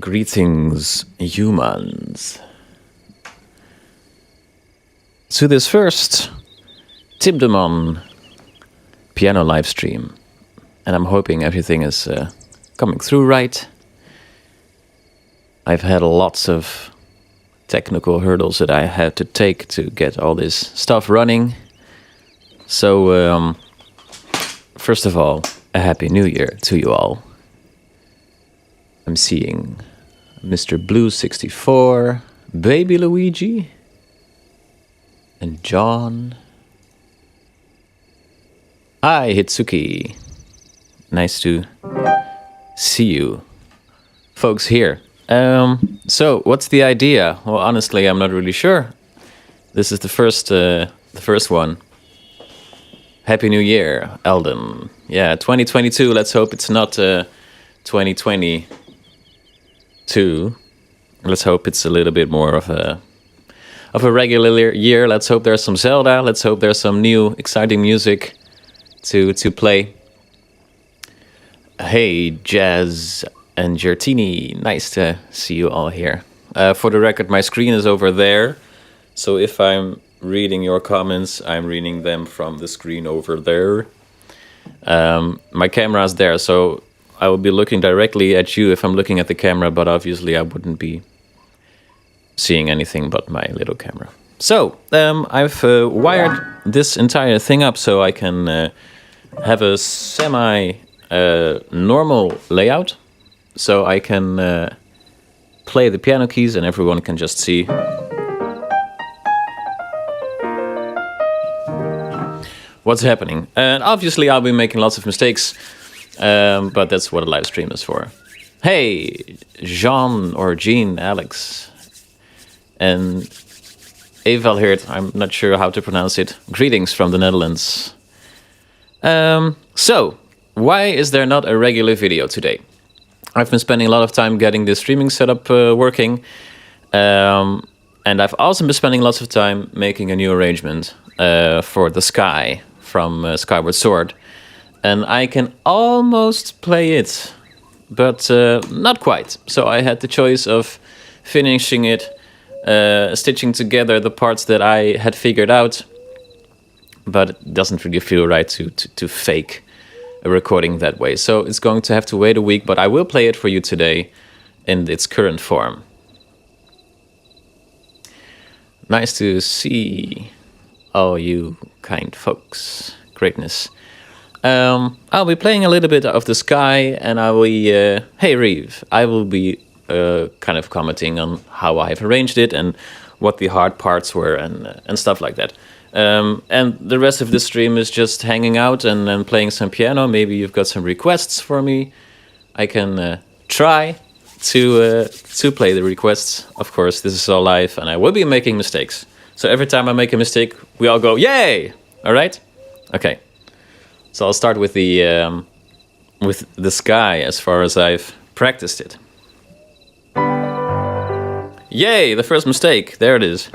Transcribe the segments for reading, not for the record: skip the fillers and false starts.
Greetings, humans, to this first Tim Demon piano live stream, and I'm hoping everything is coming through right. I've had lots of technical hurdles that I had to take to get all this stuff running. So, first of all, a Happy New Year to you all. I'm seeing Mr. Blue 64, Baby Luigi, and John. Hi, Hitsuki. Nice to see you folks here. So, what's the idea? Well, honestly, I'm not really sure. This is the first one. Happy New Year, Eldon. Yeah, 2022. Let's hope it's not 2022. Let's hope it's a little bit more of a regular year. Let's hope there's some Zelda. Let's hope there's some new exciting music to play. Hey, Jazz and Gertini, nice to see you all here. For the record, my screen is over there, so if I'm reading your comments, I'm reading them from the screen over there. My camera is there, so I will be looking directly at you if I'm looking at the camera, but obviously I wouldn't be seeing anything but my little camera. So, I've wired this entire thing up so I can have a semi-normal layout. So I can play the piano keys and everyone can just see what's happening. And obviously I'll be making lots of mistakes, but that's what a live stream is for. Hey, Jean or Jean, Alex, and Evalheert, I'm not sure how to pronounce it. Greetings from the Netherlands. So, why is there not a regular video today? I've been spending a lot of time getting the streaming setup working, and I've also been spending lots of time making a new arrangement for the sky from Skyward Sword, and I can almost play it, but not quite. So I had the choice of finishing it, stitching together the parts that I had figured out, but it doesn't really feel right to fake a recording that way. So it's going to have to wait a week, but I will play it for you today in its current form. Nice to see all you kind folks. Greatness. I'll be playing a little bit of the sky, and I will hey Reeve, I will be kind of commenting on how I've arranged it and what the hard parts were and stuff like that. And the rest of the stream is just hanging out and playing some piano. Maybe you've got some requests for me. I can try to play the requests. Of course, this is all live, and I will be making mistakes. So every time I make a mistake, we all go, yay! All right? Okay. So I'll start with the sky as far as I've practiced it. Yay! The first mistake. There it is.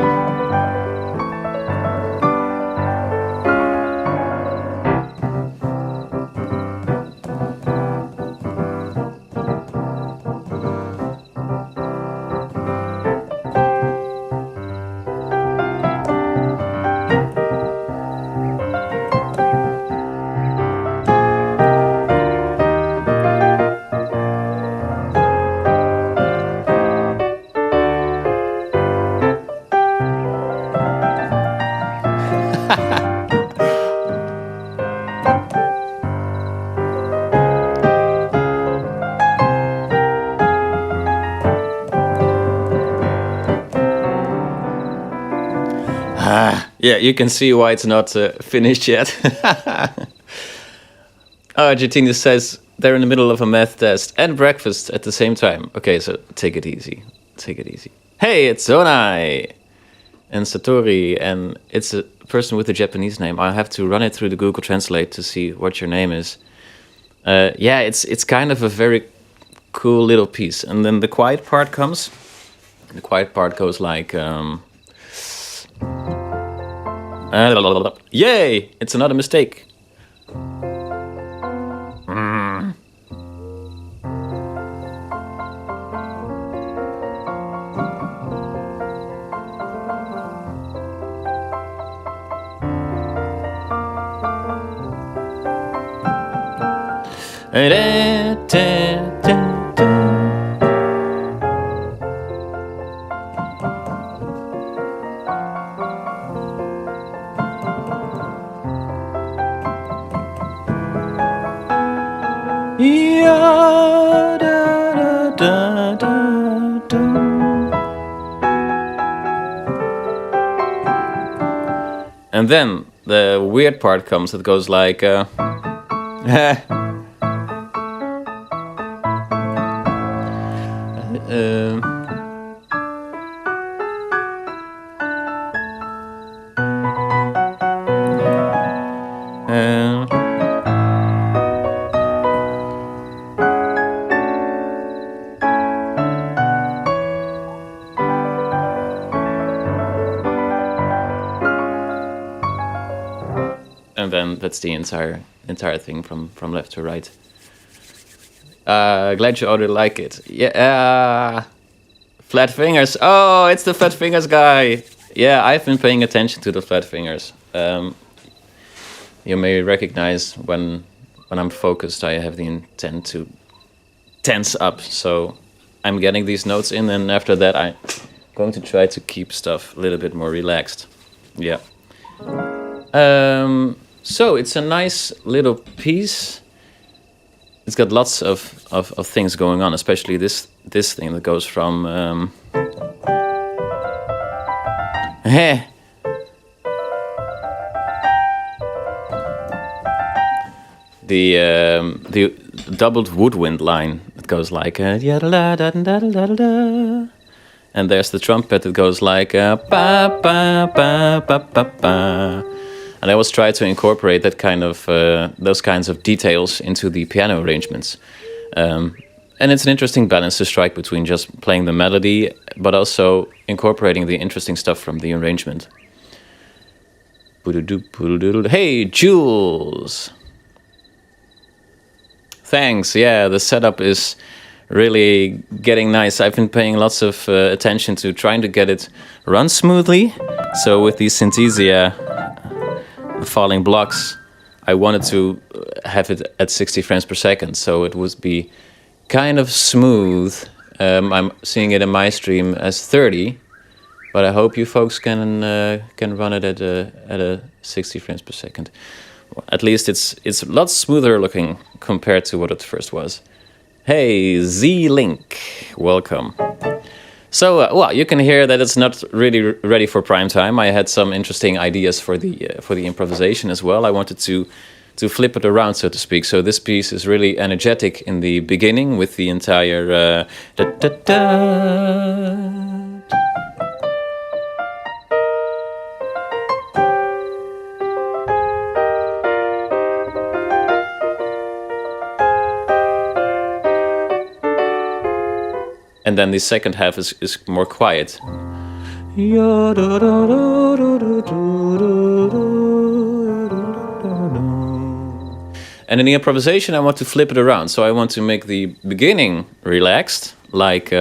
Yeah, you can see why it's not finished yet. Argentina says they're in the middle of a math test and breakfast at the same time. Okay, so take it easy. Take it easy. Hey, it's Zonai and Satori, and it's a person with a Japanese name. I have to run it through the Google Translate to see what your name is. Yeah, it's kind of a very cool little piece. And then the quiet part comes. The quiet part goes like... yay! It's another mistake. And then the weird part comes. It goes like. And then that's the entire thing from left to right. Glad you already like it. Yeah. Flat fingers. Oh, it's the flat fingers guy. Yeah, I've been paying attention to the flat fingers. You may recognize when I'm focused, I have the intent to tense up. So I'm getting these notes in, and after that, I'm going to try to keep stuff a little bit more relaxed. Yeah. So it's a nice little piece. It's got lots of things going on, especially this thing that goes from the doubled woodwind line. It goes like and there's the trumpet that goes like ba ba ba ba ba ba. And I always try to incorporate that kind of those kinds of details into the piano arrangements. And it's an interesting balance to strike between just playing the melody, but also incorporating the interesting stuff from the arrangement. Hey, Jules! Thanks, yeah, the setup is really getting nice. I've been paying lots of attention to trying to get it run smoothly. So with the Synthesia falling blocks, I wanted to have it at 60 frames per second, so it would be kind of smooth. I'm seeing it in my stream as 30, but I hope you folks can run it at a 60 frames per second. At least it's a lot smoother looking compared to what it first was. Hey, Z-Link, welcome. So, well, you can hear that it's not really ready for prime time. I had some interesting ideas for the improvisation as well. I wanted to flip it around, so to speak. So this piece is really energetic in the beginning with the entire da, da, da. And then the second half is more quiet. And in the improvisation, I want to flip it around. So I want to make the beginning relaxed, like...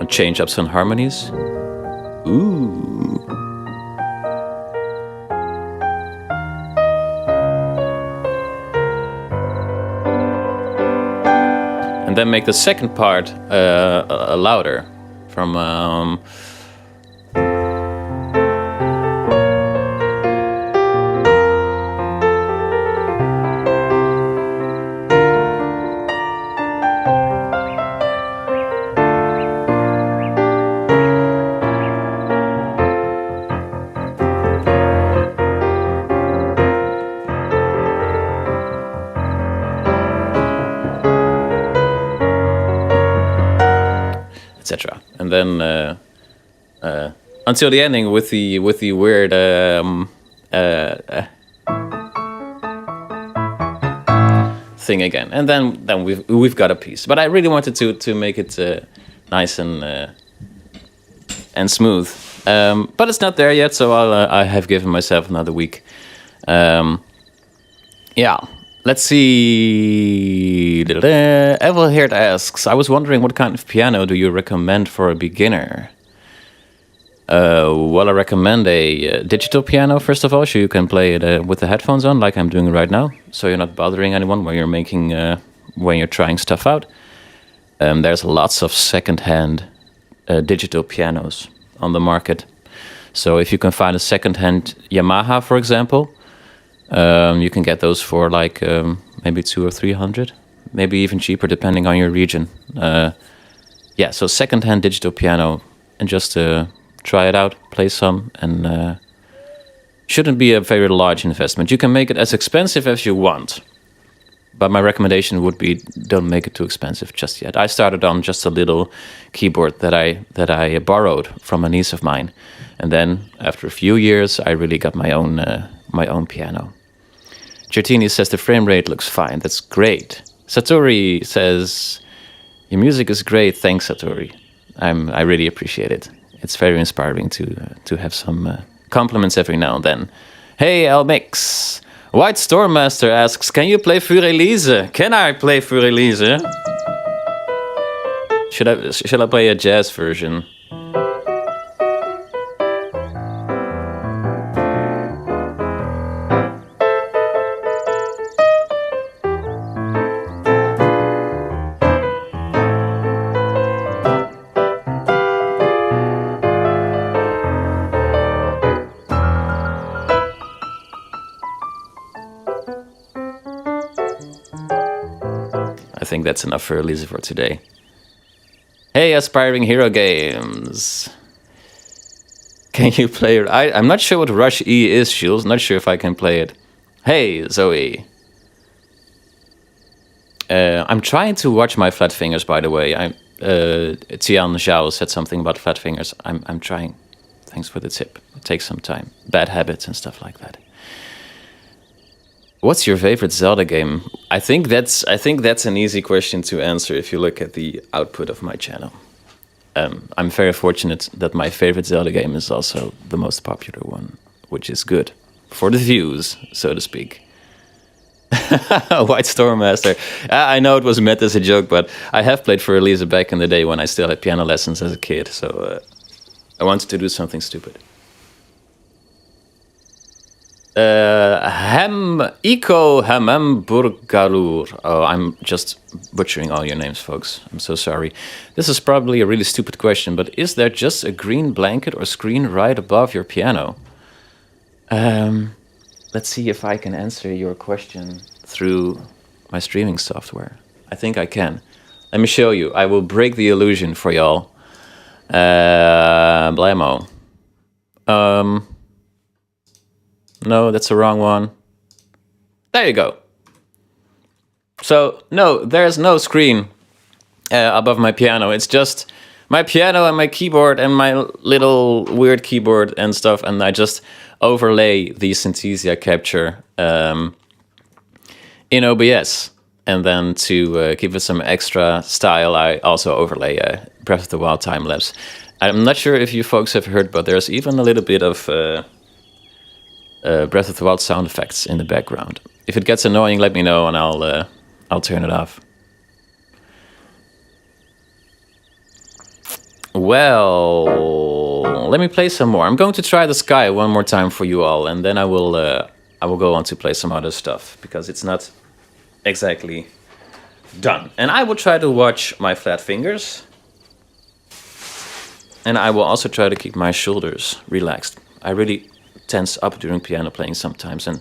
change up some harmonies. Ooh. And then make the second part louder from etc. And then until the ending with the weird thing again, and then we've got a piece. But I really wanted to make it nice and smooth. But it's not there yet, so I have given myself another week. Yeah. Let's see. Evilhaired asks, I was wondering what kind of piano do you recommend for a beginner? Well, I recommend a digital piano, first of all, so you can play it with the headphones on, like I'm doing right now, so you're not bothering anyone when you're making, when you're trying stuff out. There's lots of second-hand digital pianos on the market. So if you can find a second-hand Yamaha, for example, you can get those for like maybe 200 or 300, maybe even cheaper depending on your region. Yeah, so second-hand digital piano, and just try it out, play some, and shouldn't be a very large investment. You can make it as expensive as you want, but my recommendation would be don't make it too expensive just yet. I started on just a little keyboard that I borrowed from a niece of mine, and then after a few years, I really got my own piano. Gertini says the frame rate looks fine. That's great. Satori says your music is great. Thanks, Satori. I really appreciate it. It's very inspiring to have some compliments every now and then. Hey, Elmix. White Stormmaster asks, can you play für ELISE? Can I play für ELISE? Should I play a jazz version? I think that's enough for ELISE for today. Hey, Aspiring Hero Games. Can you play it? I'm not sure what Rush E is, Jules. Not sure if I can play it. Hey, Zoe. I'm trying to watch my flat fingers, by the way. Tian Zhao said something about flat fingers. I'm trying. Thanks for the tip. It takes some time. Bad habits and stuff like that. What's your favorite Zelda game? I think that's an easy question to answer if you look at the output of my channel. I'm very fortunate that my favorite Zelda game is also the most popular one, which is good for the views, so to speak. White Stormmaster. I know it was meant as a joke, but I have played for ELISE back in the day when I still had piano lessons as a kid, so I wanted to do something stupid. Iko Hamamburgarur. Oh, I'm just butchering all your names, folks. I'm so sorry. This is probably a really stupid question, but is there just a green blanket or screen right above your piano? Let's see if I can answer your question through my streaming software. I think I can. Let me show you. I will break the illusion for y'all. Blammo. No, that's the wrong one. There you go. So, no, there's no screen above my piano. It's just my piano and my keyboard and my little weird keyboard and stuff. And I just overlay the Synthesia capture in OBS. And then to give it some extra style, I also overlay a Breath of the Wild time-lapse. I'm not sure if you folks have heard, but there's even a little bit of Breath of the Wild sound effects in the background. If it gets annoying, let me know and I'll turn it off. Well, let me play some more. I'm going to try the sky one more time for you all, and then I will go on to play some other stuff because it's not exactly done. And I will try to watch my flat fingers, and I will also try to keep my shoulders relaxed. I really tense up during piano playing sometimes, and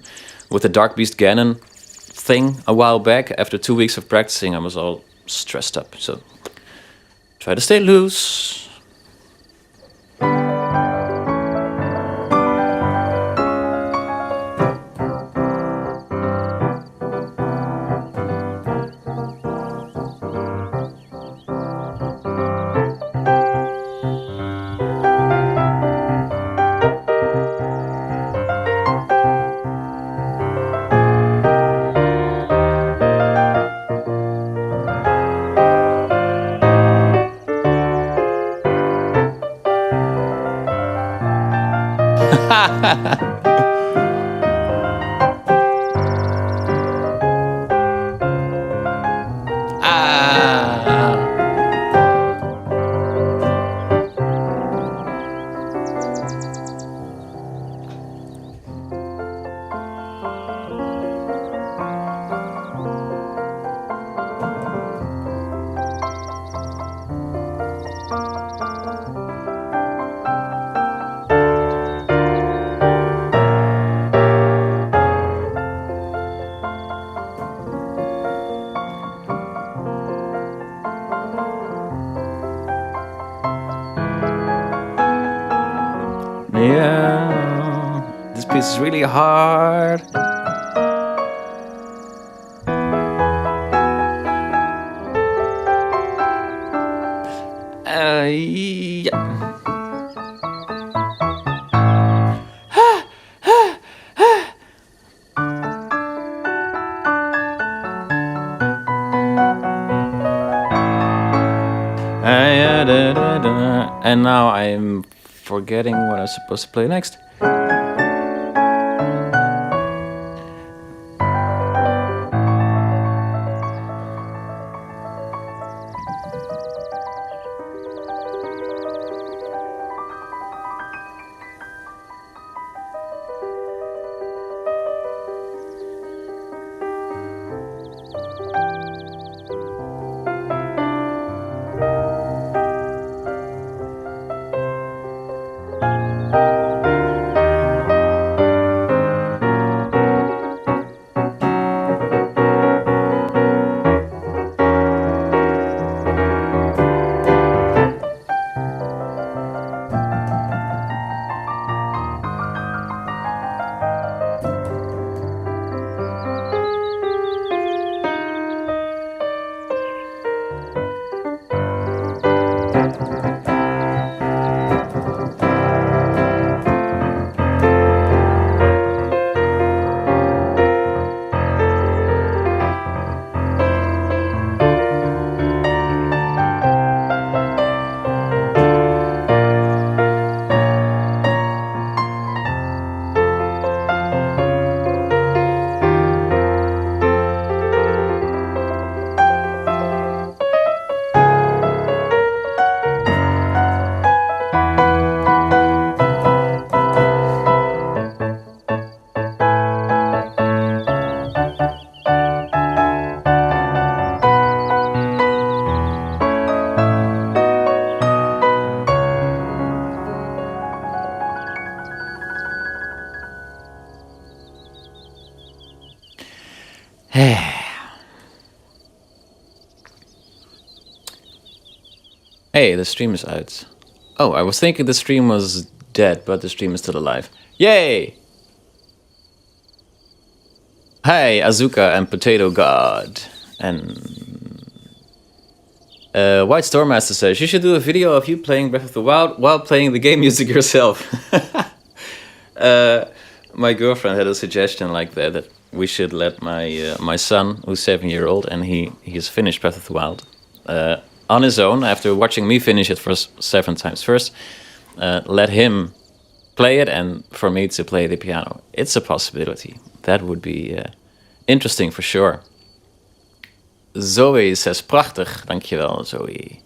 with the Dark Beast Ganon thing a while back, after 2 weeks of practicing, I was all stressed up. So try to stay loose. Yeah, this piece is really hard. Yeah. And now I'm forgetting what I'm supposed to play next. Hey, the stream is out. Oh, I was thinking the stream was dead, but the stream is still alive. Yay! Hi, Azuka and Potato God. And White Stormmaster says, you should do a video of you playing Breath of the Wild while playing the game music yourself. My girlfriend had a suggestion like that we should let my son, who's 7-year-old, and he has finished Breath of the Wild, on his own, after watching me finish it for 7 times first, let him play it and for me to play the piano. It's a possibility. That would be interesting for sure. Zoe says, prachtig. Dankjewel, Zoe.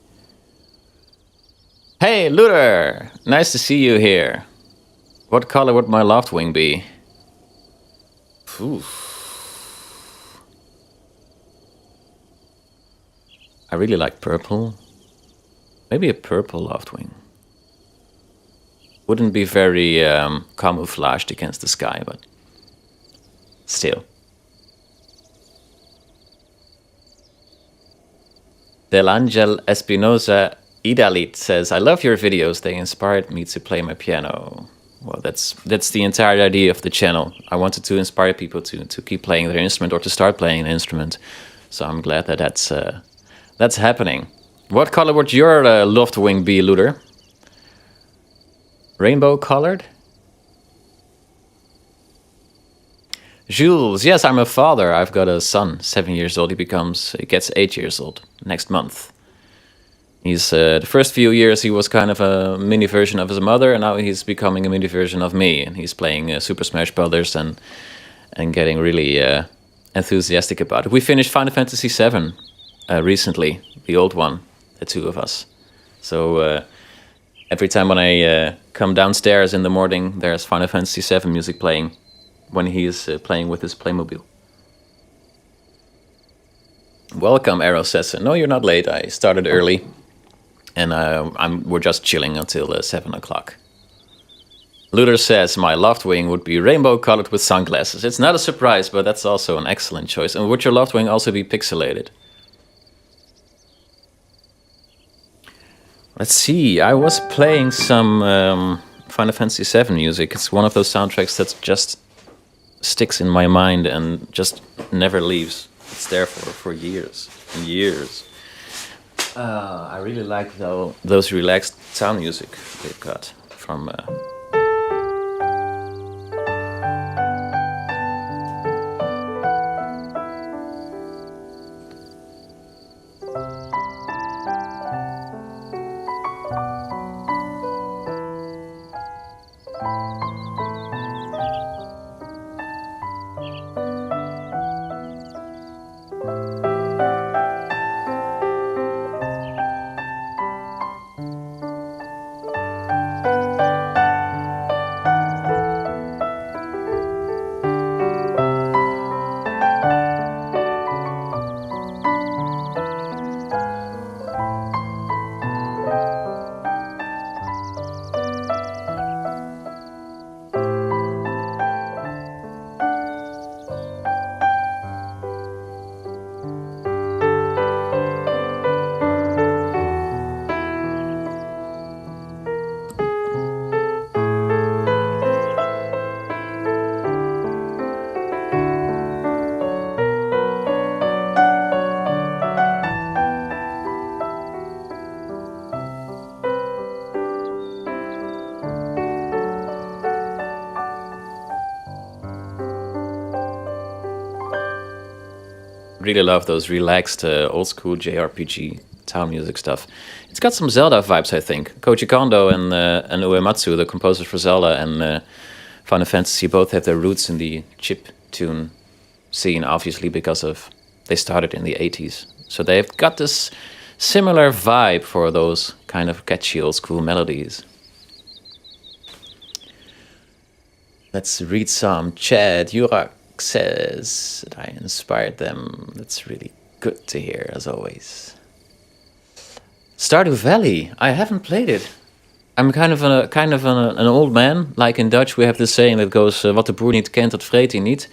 Hey, Luther! Nice to see you here. What color would my loved wing be? Ooh. I really like purple. Maybe a purple loved wing. Wouldn't be very camouflaged against the sky, but still. Delangel Espinosa Idalit says, I love your videos. They inspired me to play my piano. Well, that's the entire idea of the channel. I wanted to inspire people to keep playing their instrument or to start playing an instrument. So I'm glad that that's happening. What color would your loved wing be, Luther? Rainbow colored? Jules, yes, I'm a father. I've got a son, 7 years old. He gets 8 years old next month. He's the first few years he was kind of a mini version of his mother, and now he's becoming a mini version of me. And he's playing Super Smash Brothers and getting really enthusiastic about it. We finished Final Fantasy VII recently, the old one, the two of us. So every time when I come downstairs in the morning, there's Final Fantasy VII music playing when he's playing with his Playmobil. Welcome, Arrow says. No, you're not late. I started early. And we're just chilling until 7 o'clock. Luther says, my loved wing would be rainbow colored with sunglasses. It's not a surprise, but that's also an excellent choice. And would your loved wing also be pixelated? Let's see, I was playing some Final Fantasy VII music. It's one of those soundtracks that just sticks in my mind and just never leaves. It's there for years and years. I really like those relaxed sound music they've got from... really love those relaxed old school JRPG town music stuff. It's got some Zelda vibes, I think. Koji Kondo and Uematsu, the composers for Zelda and Final Fantasy, both have their roots in the chiptune scene, obviously because of they started in the 80s. So they've got this similar vibe for those kind of catchy old school melodies. Let's read some chat. Yurak says that I inspired them. That's really good to hear, as always. Stardew Valley. I haven't played it. I'm kind of an old man. Like in Dutch, we have this saying that goes, "Wat de boer niet kent, dat vreet hij niet,"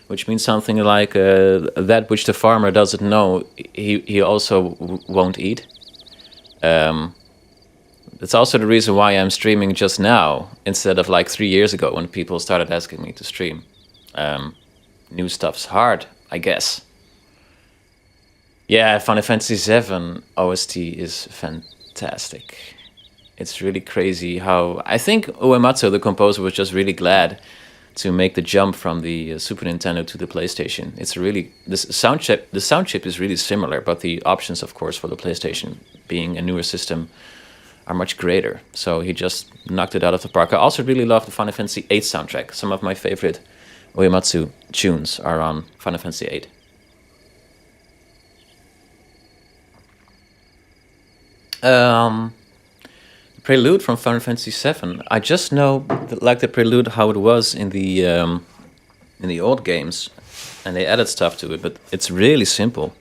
which means something like that which the farmer doesn't know, he also won't eat. That's also the reason why I'm streaming just now instead of like 3 years ago when people started asking me to stream. New stuff's hard, I guess. Yeah, Final Fantasy VII OST is fantastic. It's really crazy how... I think Uematsu, the composer, was just really glad to make the jump from the Super Nintendo to the PlayStation. It's really... The sound chip is really similar, but the options, of course, for the PlayStation, being a newer system, are much greater. So he just knocked it out of the park. I also really love the Final Fantasy VIII soundtrack. Some of my favorite Uematsu tunes are on Final Fantasy VIII. The prelude from Final Fantasy VII. I just know, like the prelude, how it was in the old games, and they added stuff to it. But it's really simple.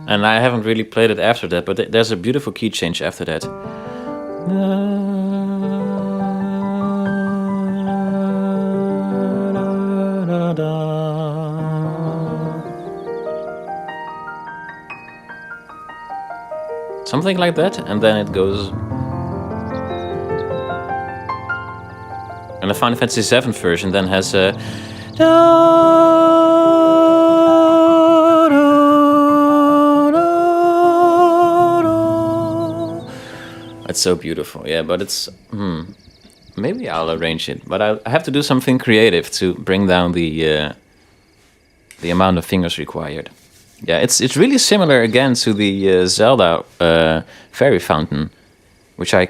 And I haven't really played it after that, but there's a beautiful key change after that. Something like that, and then it goes... And the Final Fantasy VII version then has a... It's so beautiful, yeah, but it's... maybe I'll arrange it, but I have to do something creative to bring down the amount of fingers required. Yeah, it's really similar again to the Zelda Fairy Fountain, which I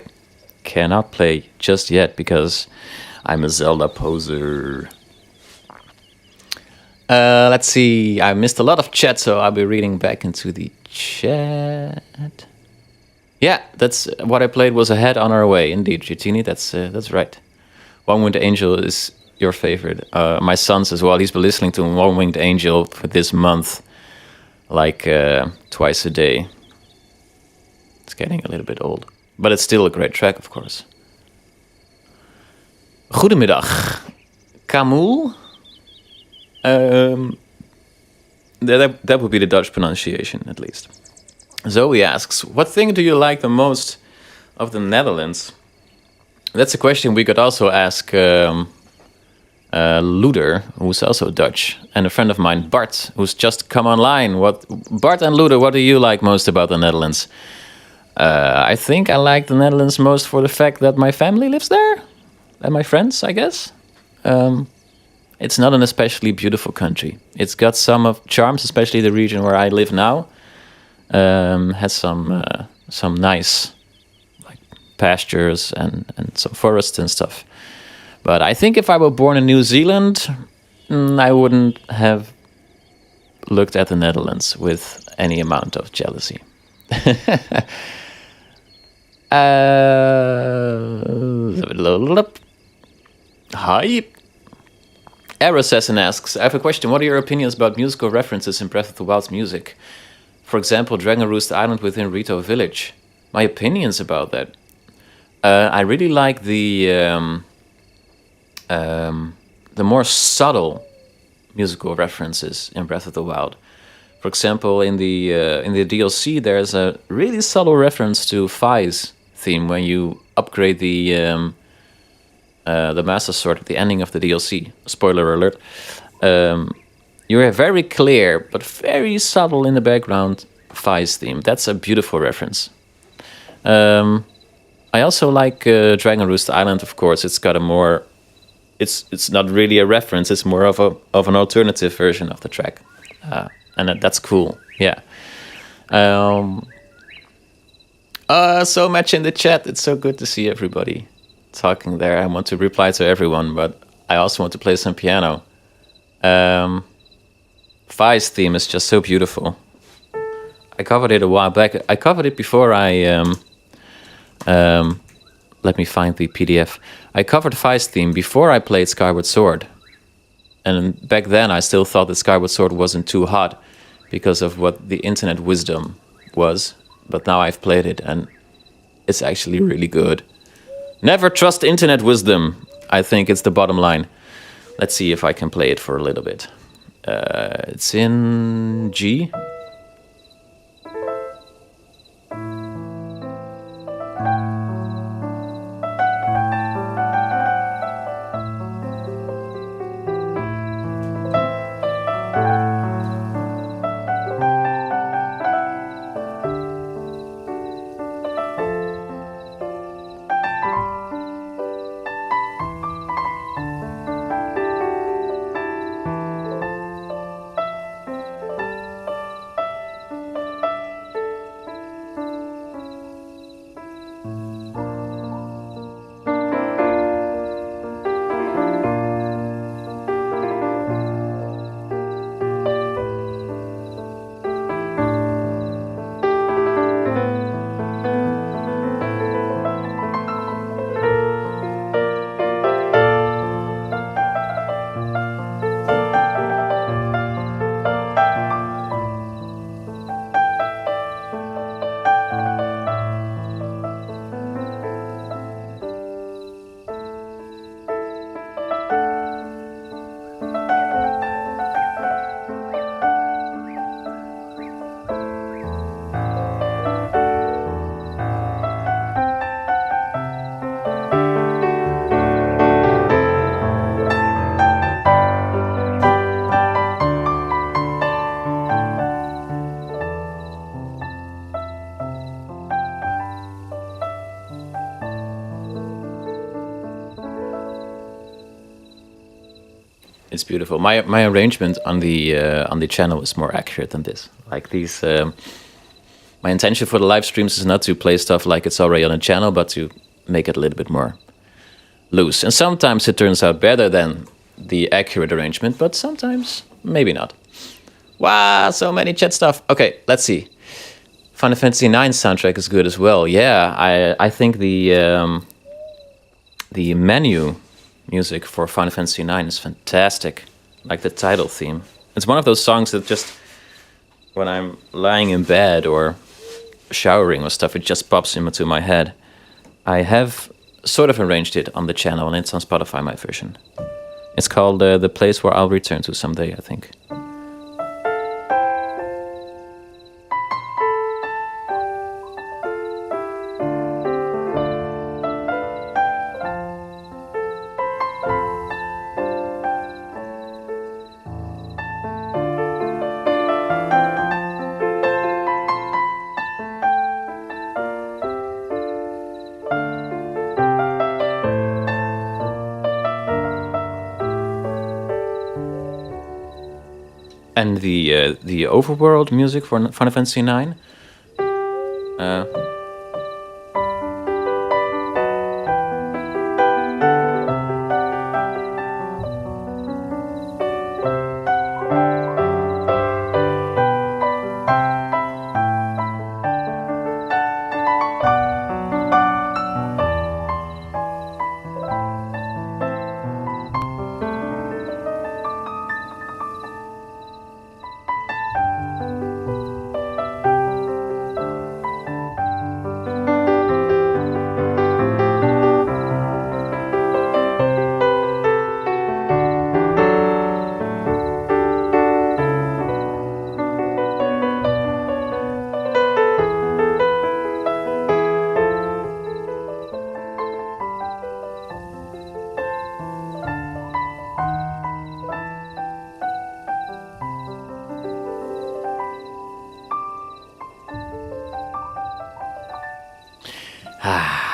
cannot play just yet because I'm a Zelda poser. Let's see. I missed a lot of chat, so I'll be reading back into the chat. Yeah, that's what I played was Ahead on Our Way. Indeed, Jutini, that's right. One Winged Angel is your favorite. My son's as well. He's been listening to One Winged Angel for this month, like twice a day. It's getting a little bit old, but it's still a great track, of course. Goedemiddag, Kamul. That would be the Dutch pronunciation, at least. Zoe asks, what thing do you like the most of the Netherlands? That's a question we could also ask Luder, who's also Dutch, and a friend of mine, Bart, who's just come online. Bart and Luder, what do you like most about the Netherlands? I think I like the Netherlands most for the fact that my family lives there, and my friends, I guess. It's not an especially beautiful country. It's got some of charms, especially the region where I live now. Has some nice like pastures and some forests and stuff. But I think if I were born in New Zealand, I wouldn't have looked at the Netherlands with any amount of jealousy. Hi. Assassin asks, I have a question. What are your opinions about musical references in Breath of the Wild's music? For example, Dragon Roost Island within Rito Village. My opinions about that. I really like the more subtle musical references in Breath of the Wild. For example, in the DLC, there's a really subtle reference to Vi's theme when you upgrade the Master Sword at the ending of the DLC. Spoiler alert. You're very clear, but very subtle in the background, Vi's theme. That's a beautiful reference. I also like Dragon Roost Island, of course. It's got a more... It's not really a reference, it's more of an alternative version of the track. And that's cool, yeah. So much in the chat. It's so good to see everybody talking there. I want to reply to everyone, but I also want to play some piano. Vi's theme is just so beautiful. I covered it a while back. I covered it before I... let me find the PDF. I covered Vi's theme before I played Skyward Sword. And back then I still thought that Skyward Sword wasn't too hot because of what the internet wisdom was. But now I've played it and it's actually really good. Never trust internet wisdom. I think it's the bottom line. Let's see if I can play it for a little bit. It's in G. It's beautiful. My arrangement on the channel is more accurate than this. Like these, my intention for the live streams is not to play stuff like it's already on a channel, but to make it a little bit more loose. And sometimes it turns out better than the accurate arrangement, but sometimes maybe not. Wow, so many chat stuff. Okay, let's see. Final Fantasy IX soundtrack is good as well. Yeah, I think the menu music for Final Fantasy IX is fantastic. Like the title theme. It's one of those songs that just, when I'm lying in bed or showering or stuff, it just pops into my head. I have sort of arranged it on the channel, and it's on Spotify, my version. It's called The Place Where I'll Return to Someday, I think. And the overworld music for Final Fantasy IX.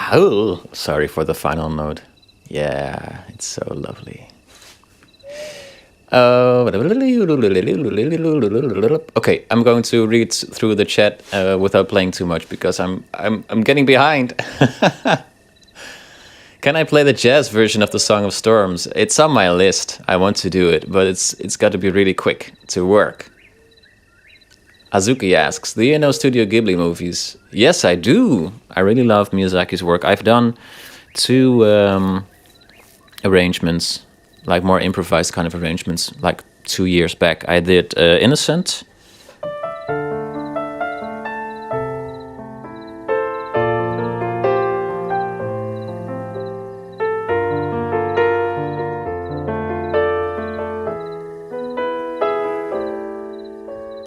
Oh, sorry for the final note. Yeah, it's so lovely. Okay, I'm going to read through the chat without playing too much because I'm getting behind. Can I play the jazz version of the Song of Storms? It's on my list. I want to do it, but it's got to be really quick to work. Azuki asks, do you know Studio Ghibli movies? Yes, I do. I really love Miyazaki's work. I've done 2 arrangements, like more improvised kind of arrangements, like 2 years back. I did Innocent.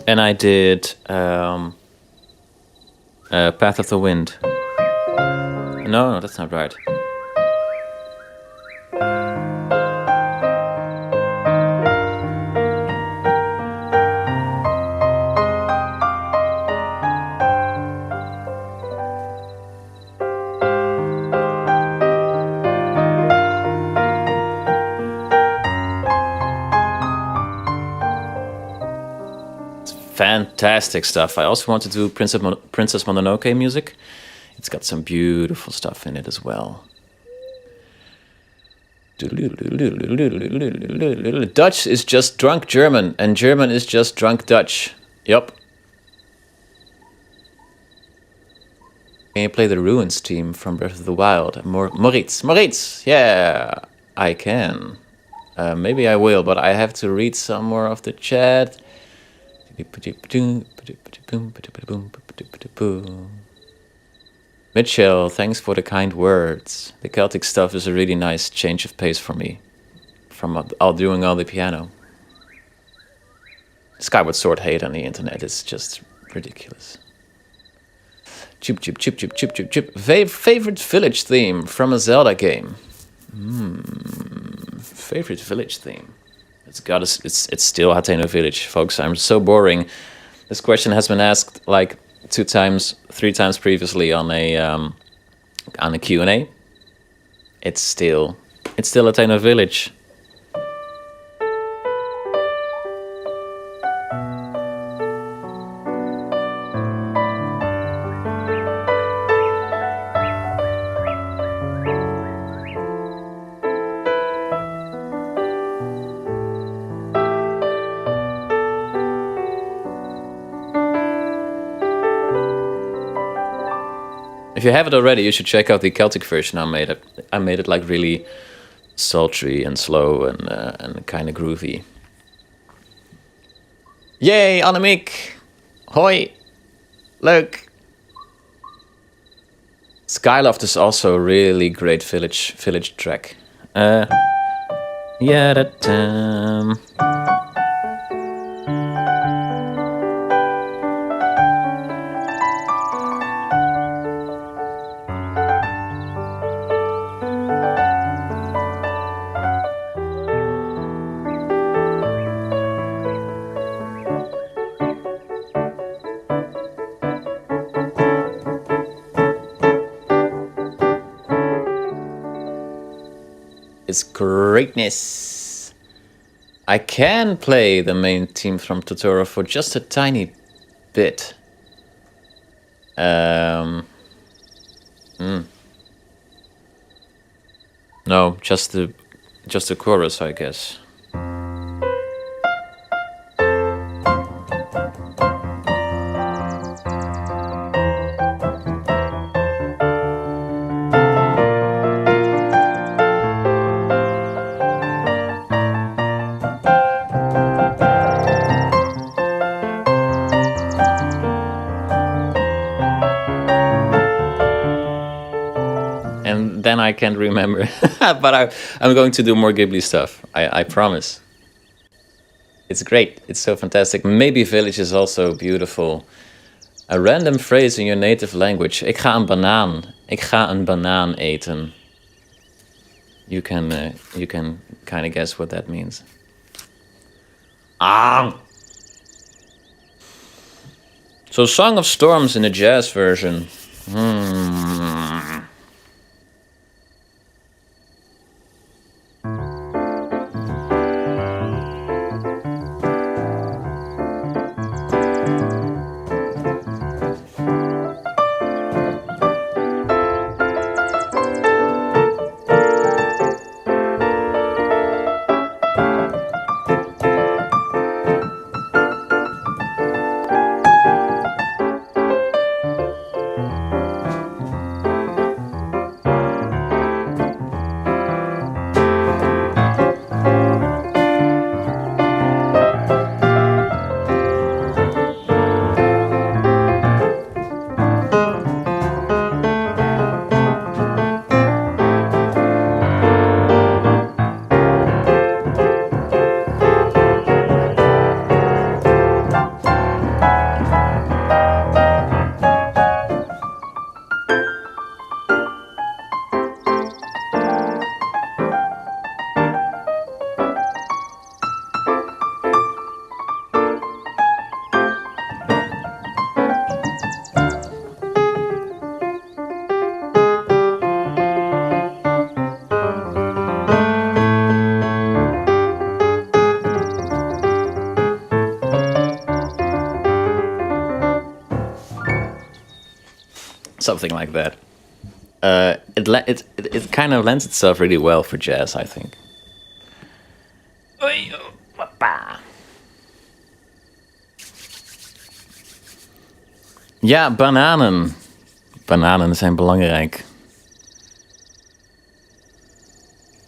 And I did Path of the Wind. No, that's not right. Fantastic stuff. I also want to do Princess Mononoke music. It's got some beautiful stuff in it as well. Dutch is just drunk German, and German is just drunk Dutch. Yup. Can you play the Ruins theme from Breath of the Wild? Moritz, yeah, I can. Maybe I will, but I have to read some more of the chat. Mitchell, thanks for the kind words. The Celtic stuff is a really nice change of pace for me from doing all the piano. Skyward Sword hate on the internet is just ridiculous. Chip. Favorite village theme from a Zelda game. Favorite village theme. It's still Hateno Village, folks. I'm so boring. This question has been asked like 3 times previously on a Q&A. It's still Hateno Village. If you have it already, you should check out the Celtic version I made it. I made it like really sultry and slow and kind of groovy. Yay, Annemiek! Hoi! Look! Skyloft is also a really great village track. Yeah, that It's greatness. I can play the main theme from Totoro for just a tiny bit. No, just the chorus, I guess. Then I can't remember, but I'm going to do more Ghibli stuff. I promise. It's great. It's so fantastic. Maybe Village is also beautiful. A random phrase in your native language. Ik ga een banaan eten. You can kind of guess what that means. So Song of Storms in the jazz version. Something like that. It kind of lends itself really well for jazz, I think. Ja, bananen. Bananen zijn belangrijk.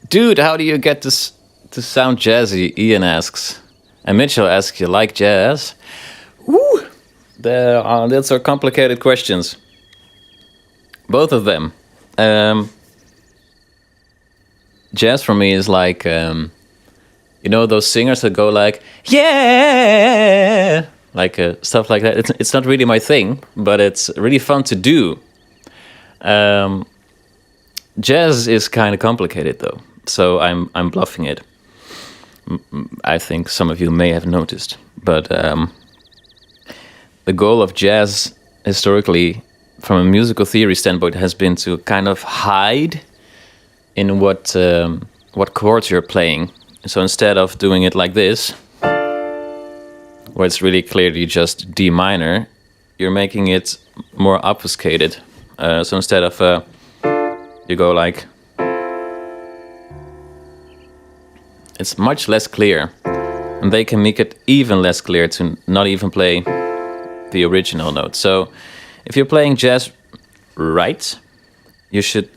Dude, how do you get this to sound jazzy? Ian asks. And Mitchell asks, you like jazz? Woo! Those are complicated questions. Both of them. Jazz for me is like, you know, those singers that go like, yeah, like stuff like that. It's not really my thing, but it's really fun to do. Jazz is kind of complicated though, so I'm bluffing it. I think some of you may have noticed, but the goal of jazz historically, from a musical theory standpoint, has been to kind of hide in what chords you're playing. So instead of doing it like this, where it's really clearly just D minor, you're making it more obfuscated. So instead of you go like, it's much less clear, and they can make it even less clear to not even play the original note. So if you're playing jazz right, you should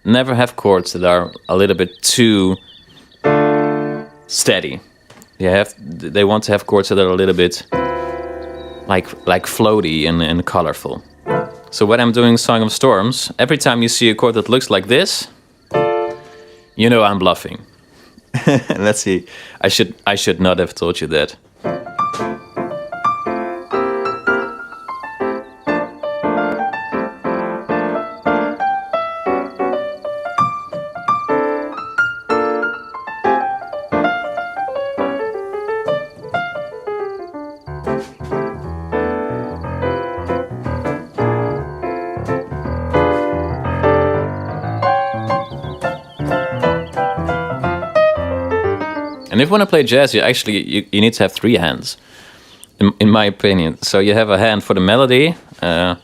never have chords that are a little bit too steady. They want to have chords that are a little bit like floaty and colorful. So when I'm doing Song of Storms, every time you see a chord that looks like this, you know I'm bluffing. Let's see. I should not have told you that. And if you want to play jazz, you need to have 3 hands, in my opinion. So you have a hand for the melody. And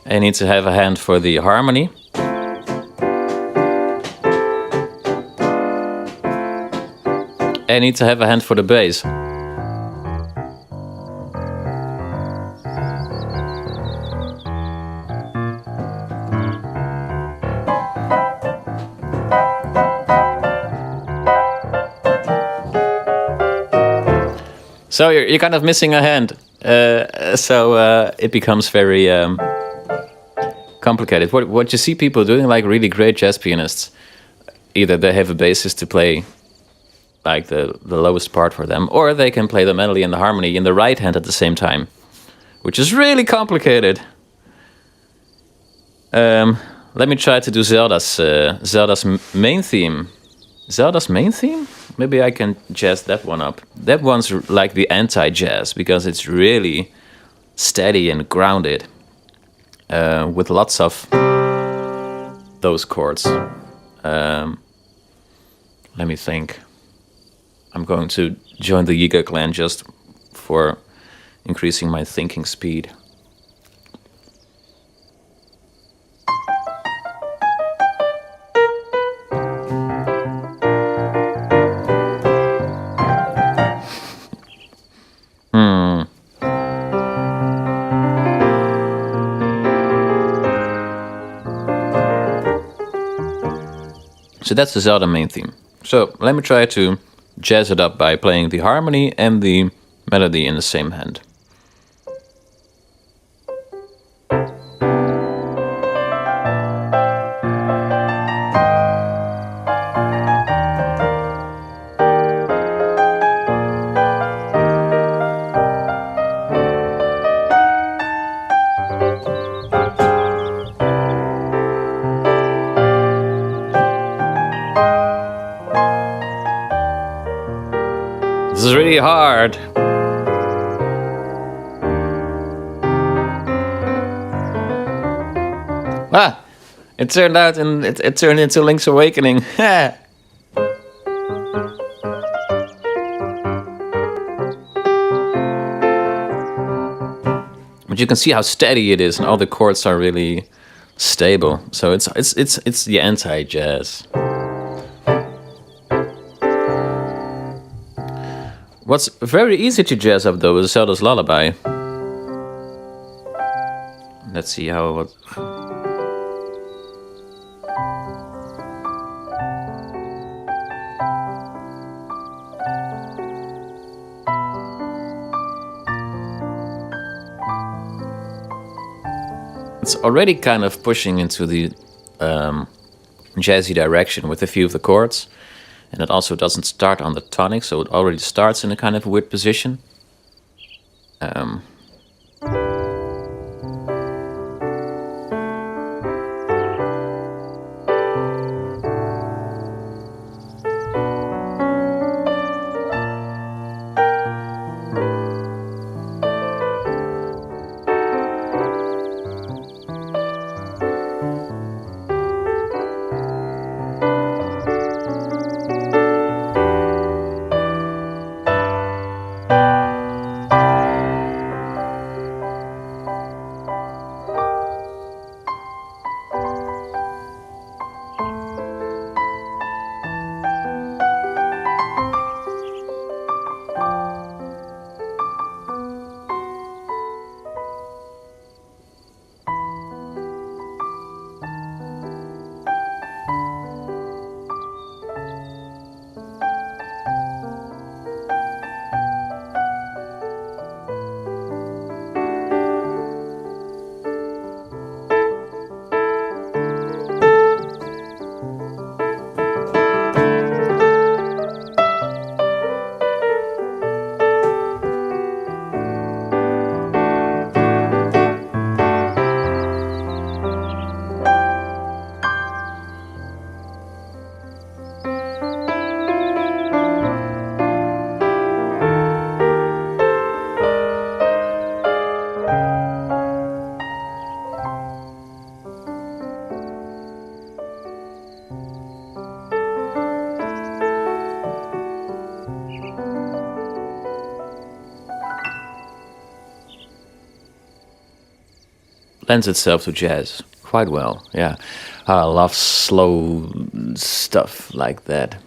you need to have a hand for the harmony. And you need to have a hand for the bass. So you're kind of missing a hand, so it becomes very complicated. What you see people doing, like really great jazz pianists, either they have a bassist to play like the lowest part for them, or they can play the melody and the harmony in the right hand at the same time, which is really complicated. Let me try to do Zelda's main theme. Zelda's main theme? Maybe I can jazz that one up. That one's like the anti-jazz, because it's really steady and grounded, with lots of those chords. Let me think. I'm going to join the Yiga clan just for increasing my thinking speed. So that's the Zelda main theme. So let me try to jazz it up by playing the harmony and the melody in the same hand. This is really hard. Ah, it turned out and it turned into Link's Awakening. But you can see how steady it is, and all the chords are really stable. So it's the anti-jazz. What's very easy to jazz up though is Zelda's Lullaby. Let's see how. It's already kind of pushing into the jazzy direction with a few of the chords. And it also doesn't start on the tonic, so it already starts in a kind of weird position. lends itself to jazz quite well. Yeah, I love slow stuff like that.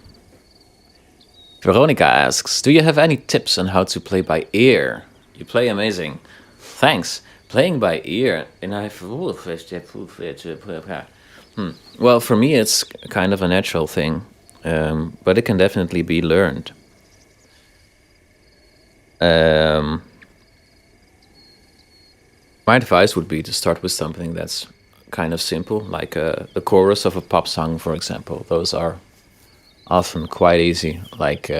Veronica asks, do you have any tips on how to play by ear? You play amazing. Thanks. Playing by ear, and well, for me it's kind of a natural thing, but it can definitely be learned. My advice would be to start with something that's kind of simple, like the chorus of a pop song, for example. Those are often quite easy. Like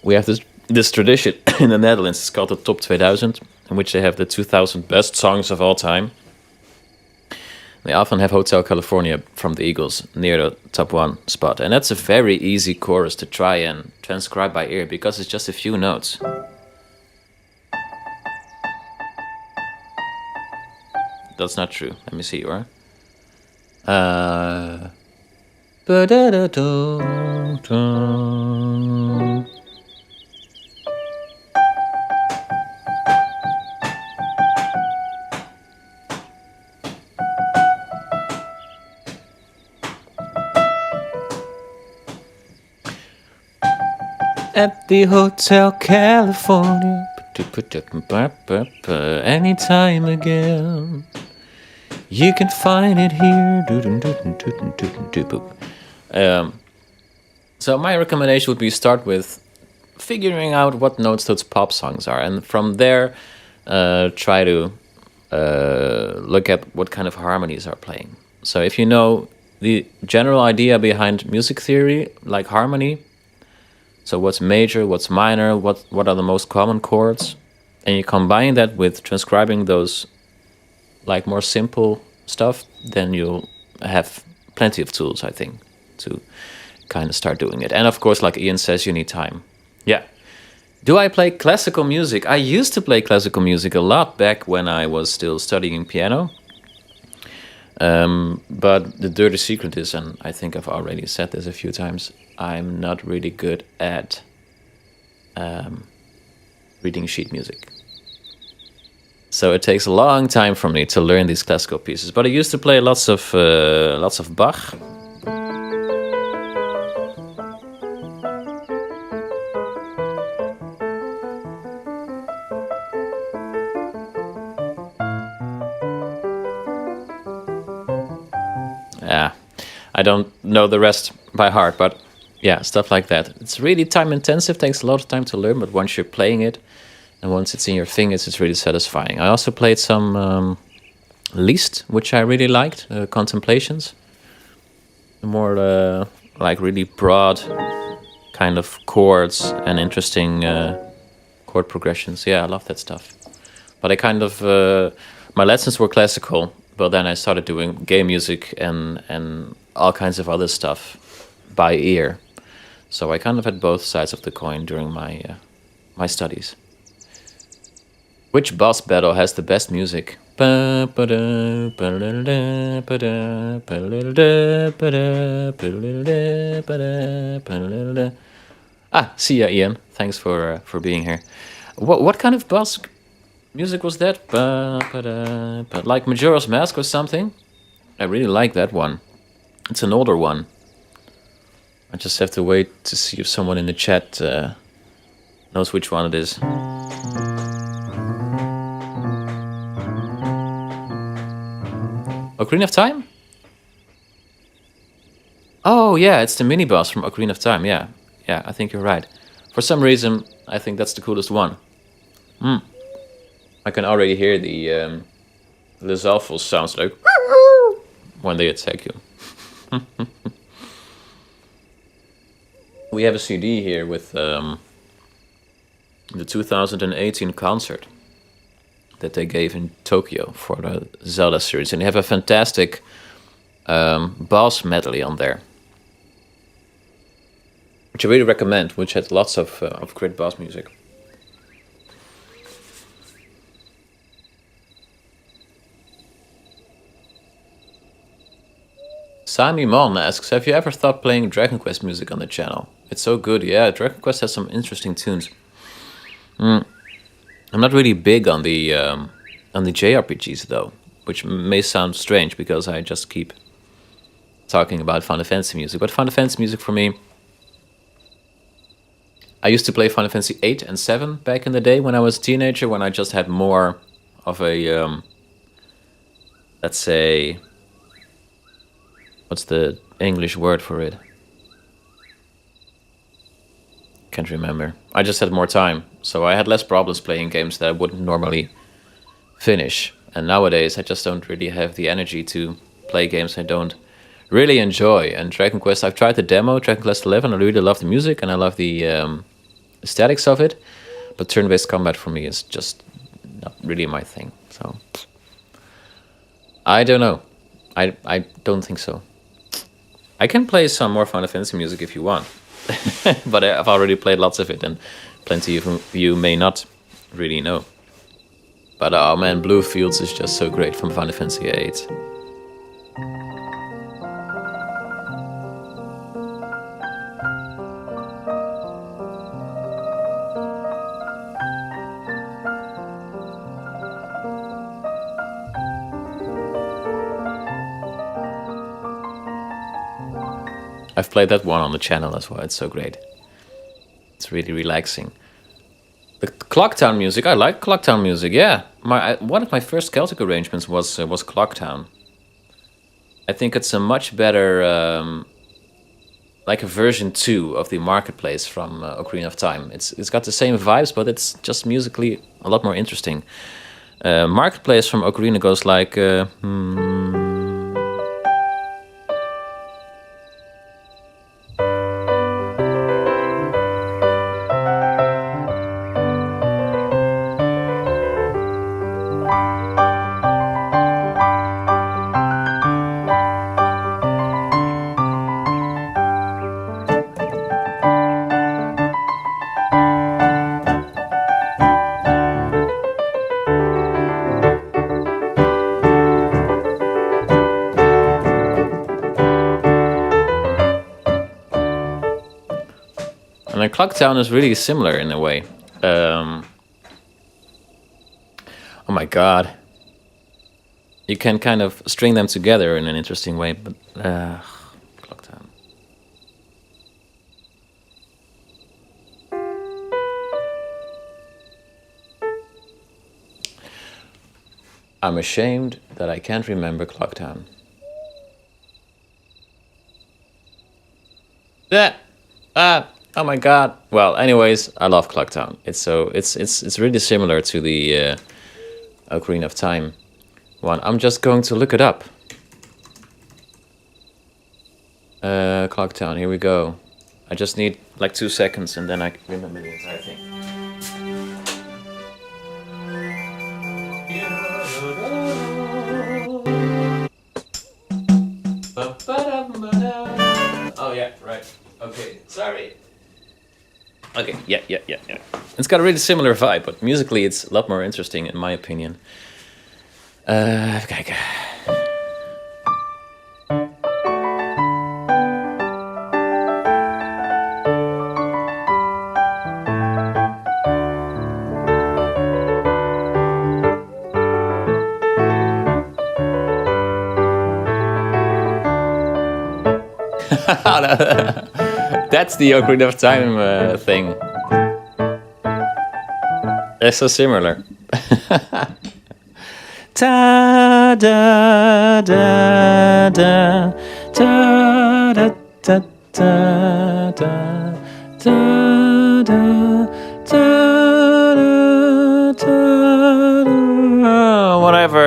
we have this tradition in the Netherlands. It's called the Top 2000, in which they have the 2000 best songs of all time. They often have Hotel California from the Eagles near the top 1 spot, and that's a very easy chorus to try and transcribe by ear because it's just a few notes. That's not true. Let me see, or at the Hotel California, anytime again. You can find it here. So my recommendation would be start with figuring out what notes those pop songs are, and from there try to look at what kind of harmonies are playing. So if you know the general idea behind music theory, like harmony, so what's major, what's minor, what are the most common chords, and you combine that with transcribing those like more simple stuff, then you'll have plenty of tools, I think, to kind of start doing it. And of course, like Ian says, you need time. Yeah. Do I play classical music? I used to play classical music a lot back when I was still studying piano. But the dirty secret is, and I think I've already said this a few times, I'm not really good at reading sheet music. So it takes a long time for me to learn these classical pieces. But I used to play lots of Bach. Yeah, I don't know the rest by heart, but yeah, stuff like that. It's really time intensive, takes a lot of time to learn, but once you're playing it, and once it's in your fingers, it's really satisfying. I also played some Liszt, which I really liked, Contemplations. More like really broad kind of chords and interesting chord progressions. Yeah, I love that stuff. But I kind of, my lessons were classical, but then I started doing game music and all kinds of other stuff by ear. So I kind of had both sides of the coin during my studies. Which boss battle has the best music? Ah, see ya, Ian. Thanks for being here. What kind of boss music was that? Like Majora's Mask or something? I really like that one. It's an older one. I just have to wait to see if someone in the chat knows which one it is. Ocarina of Time? Oh yeah, it's the mini boss from Ocarina of Time. Yeah, I think you're right. For some reason, I think that's the coolest one. I can already hear the Lizalfos sounds like when they attack you. We have a CD here with the 2018 concert that they gave in Tokyo for the Zelda series, and they have a fantastic boss medley on there, which I really recommend, which had lots of great boss music. Sami Mon asks, have you ever thought playing Dragon Quest music on the channel? It's so good. Yeah, Dragon Quest has some interesting tunes. I'm not really big on the JRPGs though, which may sound strange because I just keep talking about Final Fantasy music. But Final Fantasy music for me, I used to play Final Fantasy 8 and 7 back in the day when I was a teenager, when I just had more of a, let's say, what's the English word for it? Can't remember. I just had more time, so I had less problems playing games that I wouldn't normally finish. And nowadays I just don't really have the energy to play games I don't really enjoy. And Dragon Quest, I've tried the demo, Dragon Quest 11, I really love the music and I love the aesthetics of it, but turn-based combat for me is just not really my thing. So I don't know. I don't think so. I can play some more Final Fantasy music if you want. But I've already played lots of it, and plenty of you may not really know. But oh man, Blue Fields is just so great from Final Fantasy VIII. I've played that one on the channel as well. It's so great. It's really relaxing. The Clocktown music, I like Clocktown music. Yeah, one of my first Celtic arrangements was Clocktown. I think it's a much better, like a version 2 of the Marketplace from Ocarina of Time. It's got the same vibes, but it's just musically a lot more interesting. Marketplace from Ocarina goes like. And Clocktown is really similar in a way. Oh my god. You can kind of string them together in an interesting way, but Clocktown. I'm ashamed that I can't remember Clocktown. Oh my god. Well, anyways, I love Clocktown. It's really similar to the Ocarina of Time one. I'm just going to look it up. Clocktown, here we go. I just need like 2 seconds and then I can remember the entire thing. Oh yeah, right. Okay, sorry. Okay, yeah. It's got a really similar vibe, but musically it's a lot more interesting in my opinion. Okay. That's the Ocarina of Time thing. They're so similar. Ta da da da da da da da da da da. Whatever.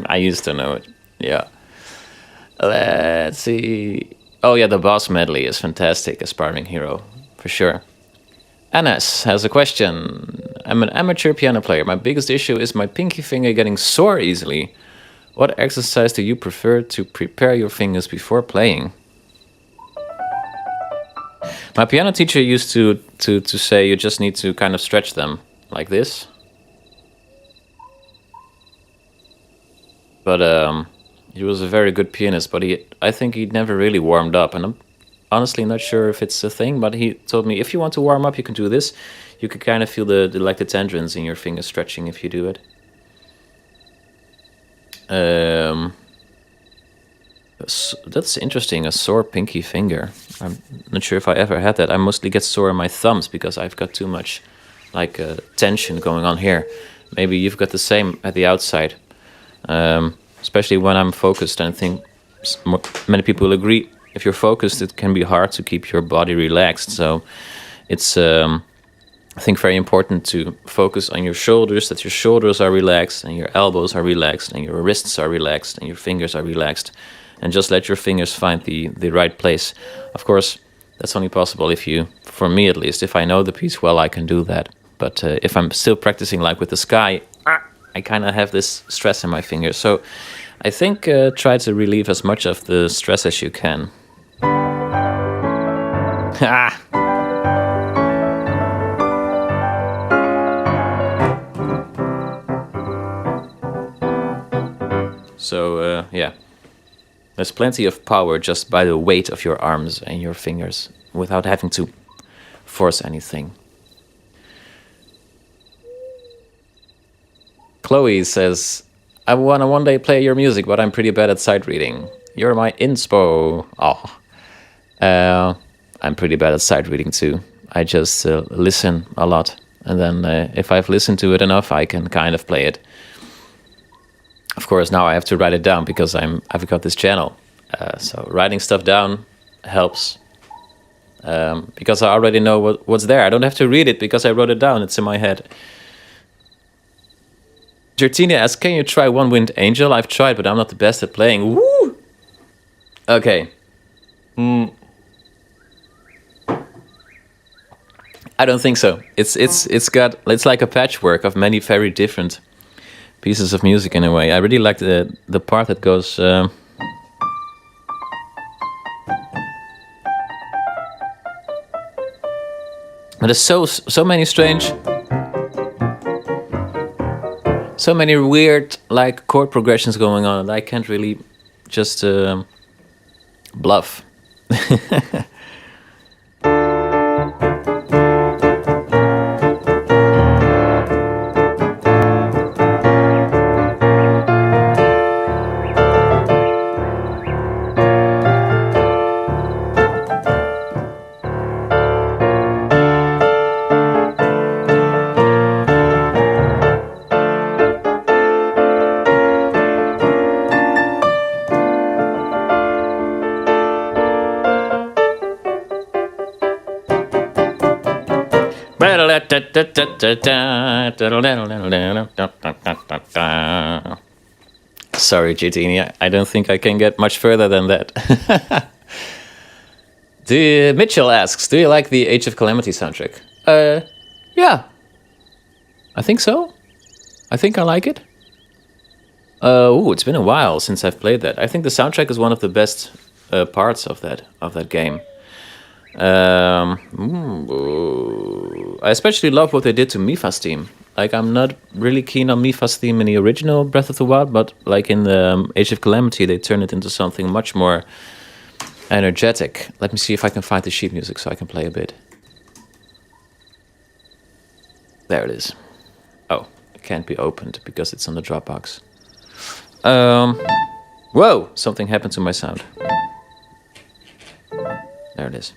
I used to know it. Yeah. Let's see. Oh yeah, the boss medley is fantastic. Aspiring Hero, for sure. Anas has a question. I'm an amateur piano player. My biggest issue is my pinky finger getting sore easily. What exercise do you prefer to prepare your fingers before playing? My piano teacher used to say you just need to kind of stretch them like this. But he was a very good pianist, but I think he never really warmed up, and I'm honestly not sure if it's a thing, but he told me if you want to warm up, you can do this. You can kind of feel the tendons in your fingers stretching if you do it. That's interesting, a sore pinky finger. I'm not sure if I ever had that. I mostly get sore in my thumbs because I've got too much like tension going on here. Maybe you've got the same at the outside. Especially when I'm focused, and I think many people will agree, if you're focused it can be hard to keep your body relaxed. So it's I think very important to focus on your shoulders, that your shoulders are relaxed and your elbows are relaxed and your wrists are relaxed and your fingers are relaxed, and just let your fingers find the right place. Of course, that's only possible if you, for me at least, if I know the piece well, I can do that. But if I'm still practicing like with the sky, I kind of have this stress in my fingers. So I think try to relieve as much of the stress as you can. So yeah, there's plenty of power just by the weight of your arms and your fingers without having to force anything. Chloe says, I want to one day play your music, but I'm pretty bad at sight reading. You're my inspo. Oh, I'm pretty bad at sight reading too. I just listen a lot. And then if I've listened to it enough, I can kind of play it. Of course, now I have to write it down because I've got this channel. So writing stuff down helps. Because I already know what's there. I don't have to read it because I wrote it down. It's in my head. Gertina asks, can you try One Winged Angel? I've tried, but I'm not the best at playing. Woo! Okay. I don't think so. It's like a patchwork of many very different pieces of music in a way. I really like the part that goes. But there's so many strange. So many weird like chord progressions going on that I can't really just bluff. Sorry, Jitini, I don't think I can get much further than that. Mitchell asks, do you like the Age of Calamity soundtrack? Yeah. I think so. I think I like it. It's been a while since I've played that. I think the soundtrack is one of the best parts of that game. I especially love what they did to Mipha's theme. Like, I'm not really keen on Mipha's theme in the original Breath of the Wild, but like in the Age of Calamity, they turned it into something much more energetic. Let me see if I can find the sheet music so I can play a bit. There it is. Oh, it can't be opened because it's on the Dropbox. Whoa! Something happened to my sound. There it is.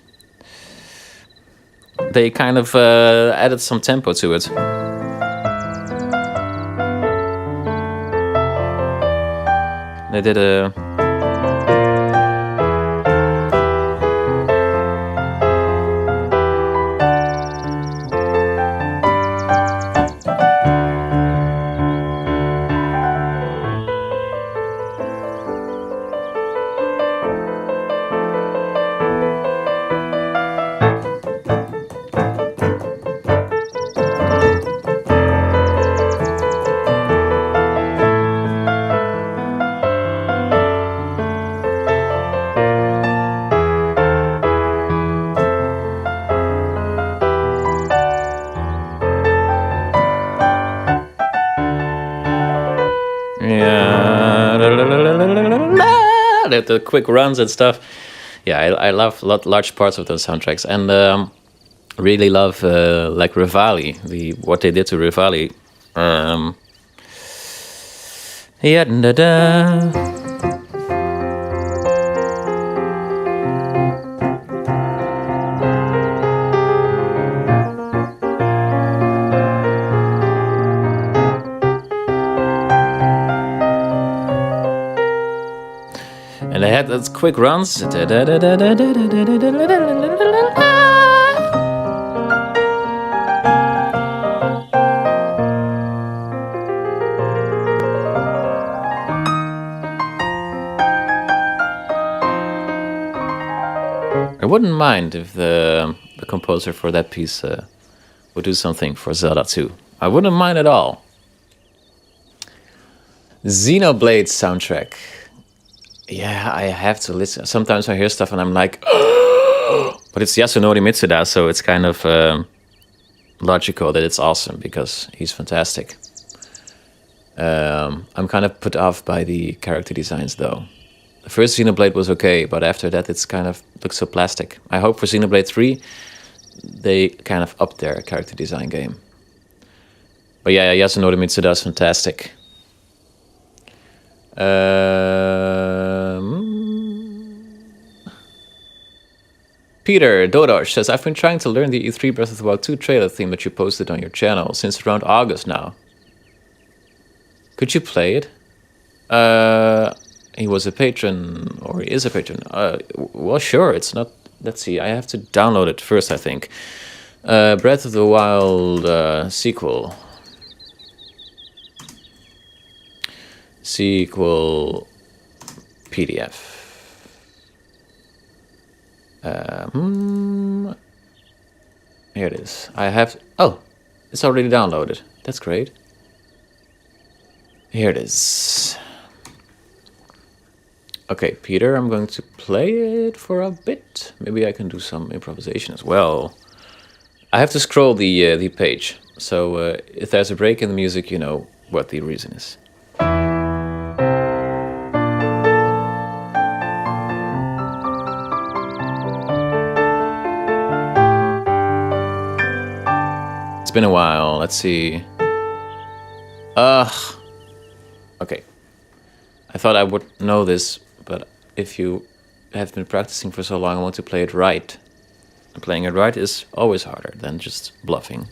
They kind of added some tempo to it. They did a... the quick runs and stuff. Yeah, I love large parts of those soundtracks, and really love like Rivali, what they did to Rivali. Yeah, da da. And I had those quick runs. I wouldn't mind if the composer for that piece would do something for Zelda 2. I wouldn't mind at all. Xenoblade soundtrack. Yeah, I have to listen. Sometimes I hear stuff and I'm like, but it's Yasunori Mitsuda, so it's kind of logical that it's awesome because he's fantastic. I'm kind of put off by the character designs though. The first Xenoblade was okay, but after that it's kind of looks so plastic. I hope for Xenoblade 3 they kind of up their character design game. But yeah, Yasunori Mitsuda is fantastic. Peter Dodosh says, I've been trying to learn the E3 Breath of the Wild 2 trailer theme that you posted on your channel since around August now. Could you play it? He was a patron, or he is a patron. Well, sure, it's not... Let's see, I have to download it first, I think. Breath of the Wild sequel. Sequel PDF. Here it is. I have... Oh, it's already downloaded. That's great. Here it is. Okay, Peter, I'm going to play it for a bit. Maybe I can do some improvisation as well. I have to scroll the page. So if there's a break in the music, you know what the reason is. It's been a while. Let's see. Okay. I thought I would know this, but if you have been practicing for so long, I want to play it right. And playing it right is always harder than just bluffing.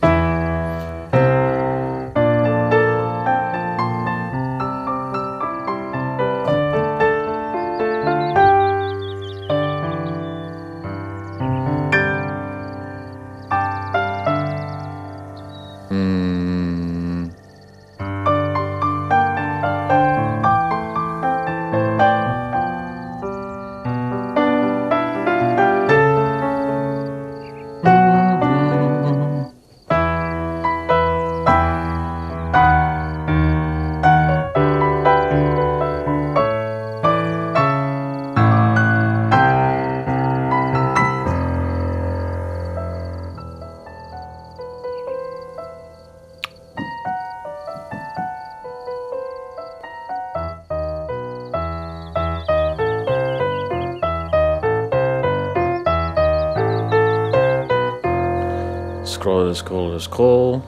Scroll.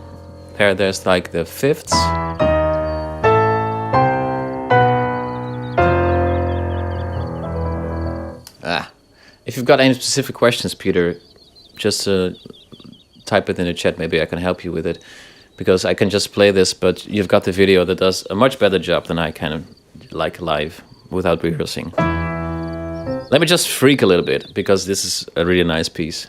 There's like the fifths. If you've got any specific questions, Peter, just type it in the chat. Maybe I can help you with it. Because I can just play this, but you've got the video that does a much better job than I can like live without rehearsing. Let me just freak a little bit, because this is a really nice piece.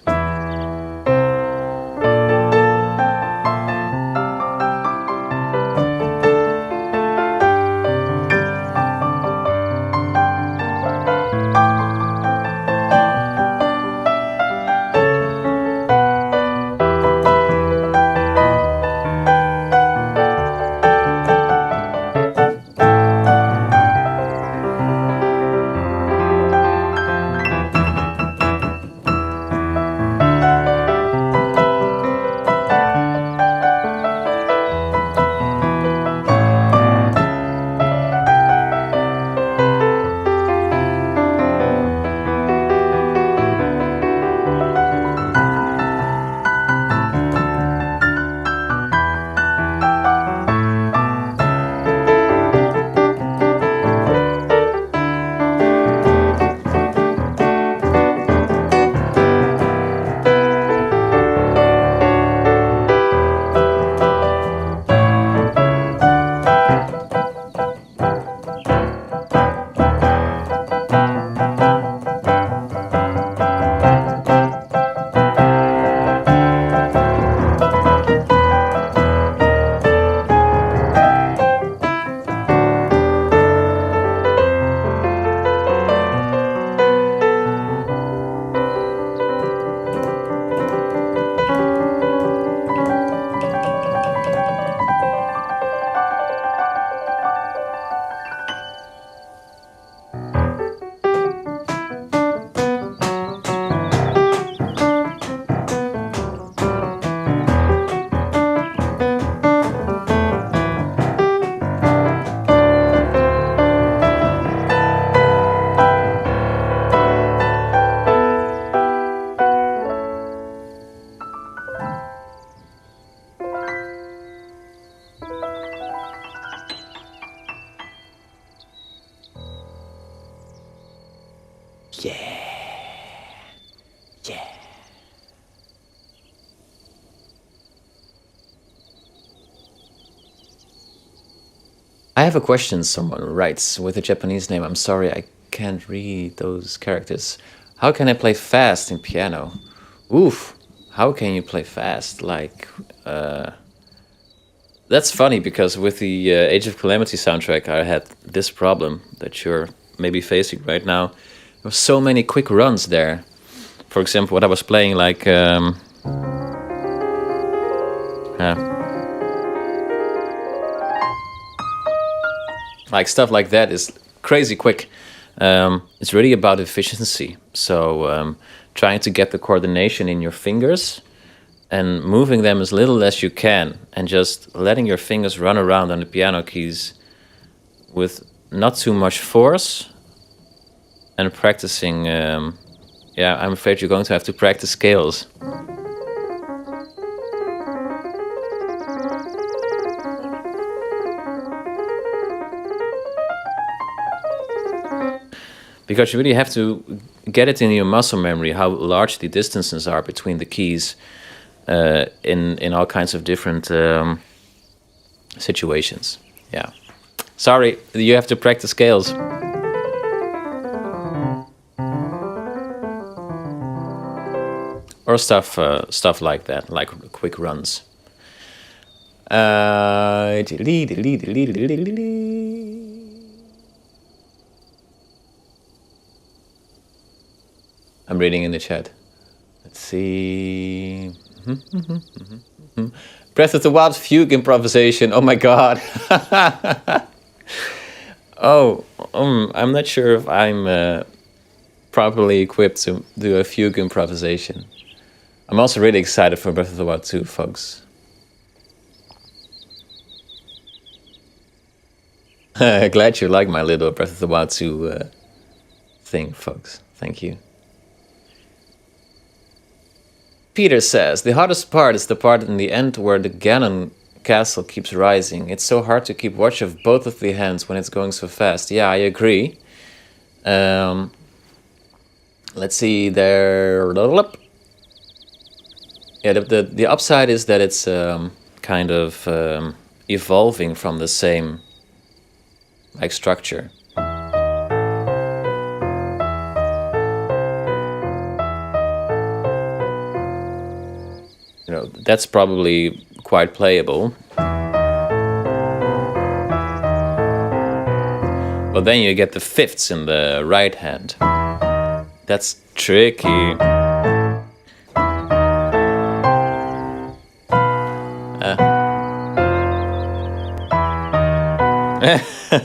Yeah. I have a question, someone writes, with a Japanese name. I'm sorry, I can't read those characters. How can I play fast in piano? Oof, how can you play fast? Like, that's funny, because with the Age of Calamity soundtrack, I had this problem that you're maybe facing right now. There were so many quick runs there. For example, what I was playing, like... like stuff like that is crazy quick. It's really about efficiency. So trying to get the coordination in your fingers and moving them as little as you can, and just letting your fingers run around on the piano keys with not too much force, and practicing. Yeah, I'm afraid you're going to have to practice scales. Because you really have to get it in your muscle memory how large the distances are between the keys in all kinds of different situations. Yeah. Sorry, you have to practice scales. Or stuff like that, like quick runs. I'm reading in the chat. Let's see. Breath of the Wild fugue improvisation. Oh my god. I'm not sure if I'm properly equipped to do a fugue improvisation. I'm also really excited for Breath of the Wild 2, folks. Glad you like my little Breath of the Wild 2 thing, folks. Thank you. Peter says, the hardest part is the part in the end where the Ganon castle keeps rising. It's so hard to keep watch of both of the hands when it's going so fast. Yeah, I agree. Let's see there. Yeah, the upside is that it's kind of evolving from the same like structure. You know, that's probably quite playable. But then you get the fifths in the right hand. That's tricky.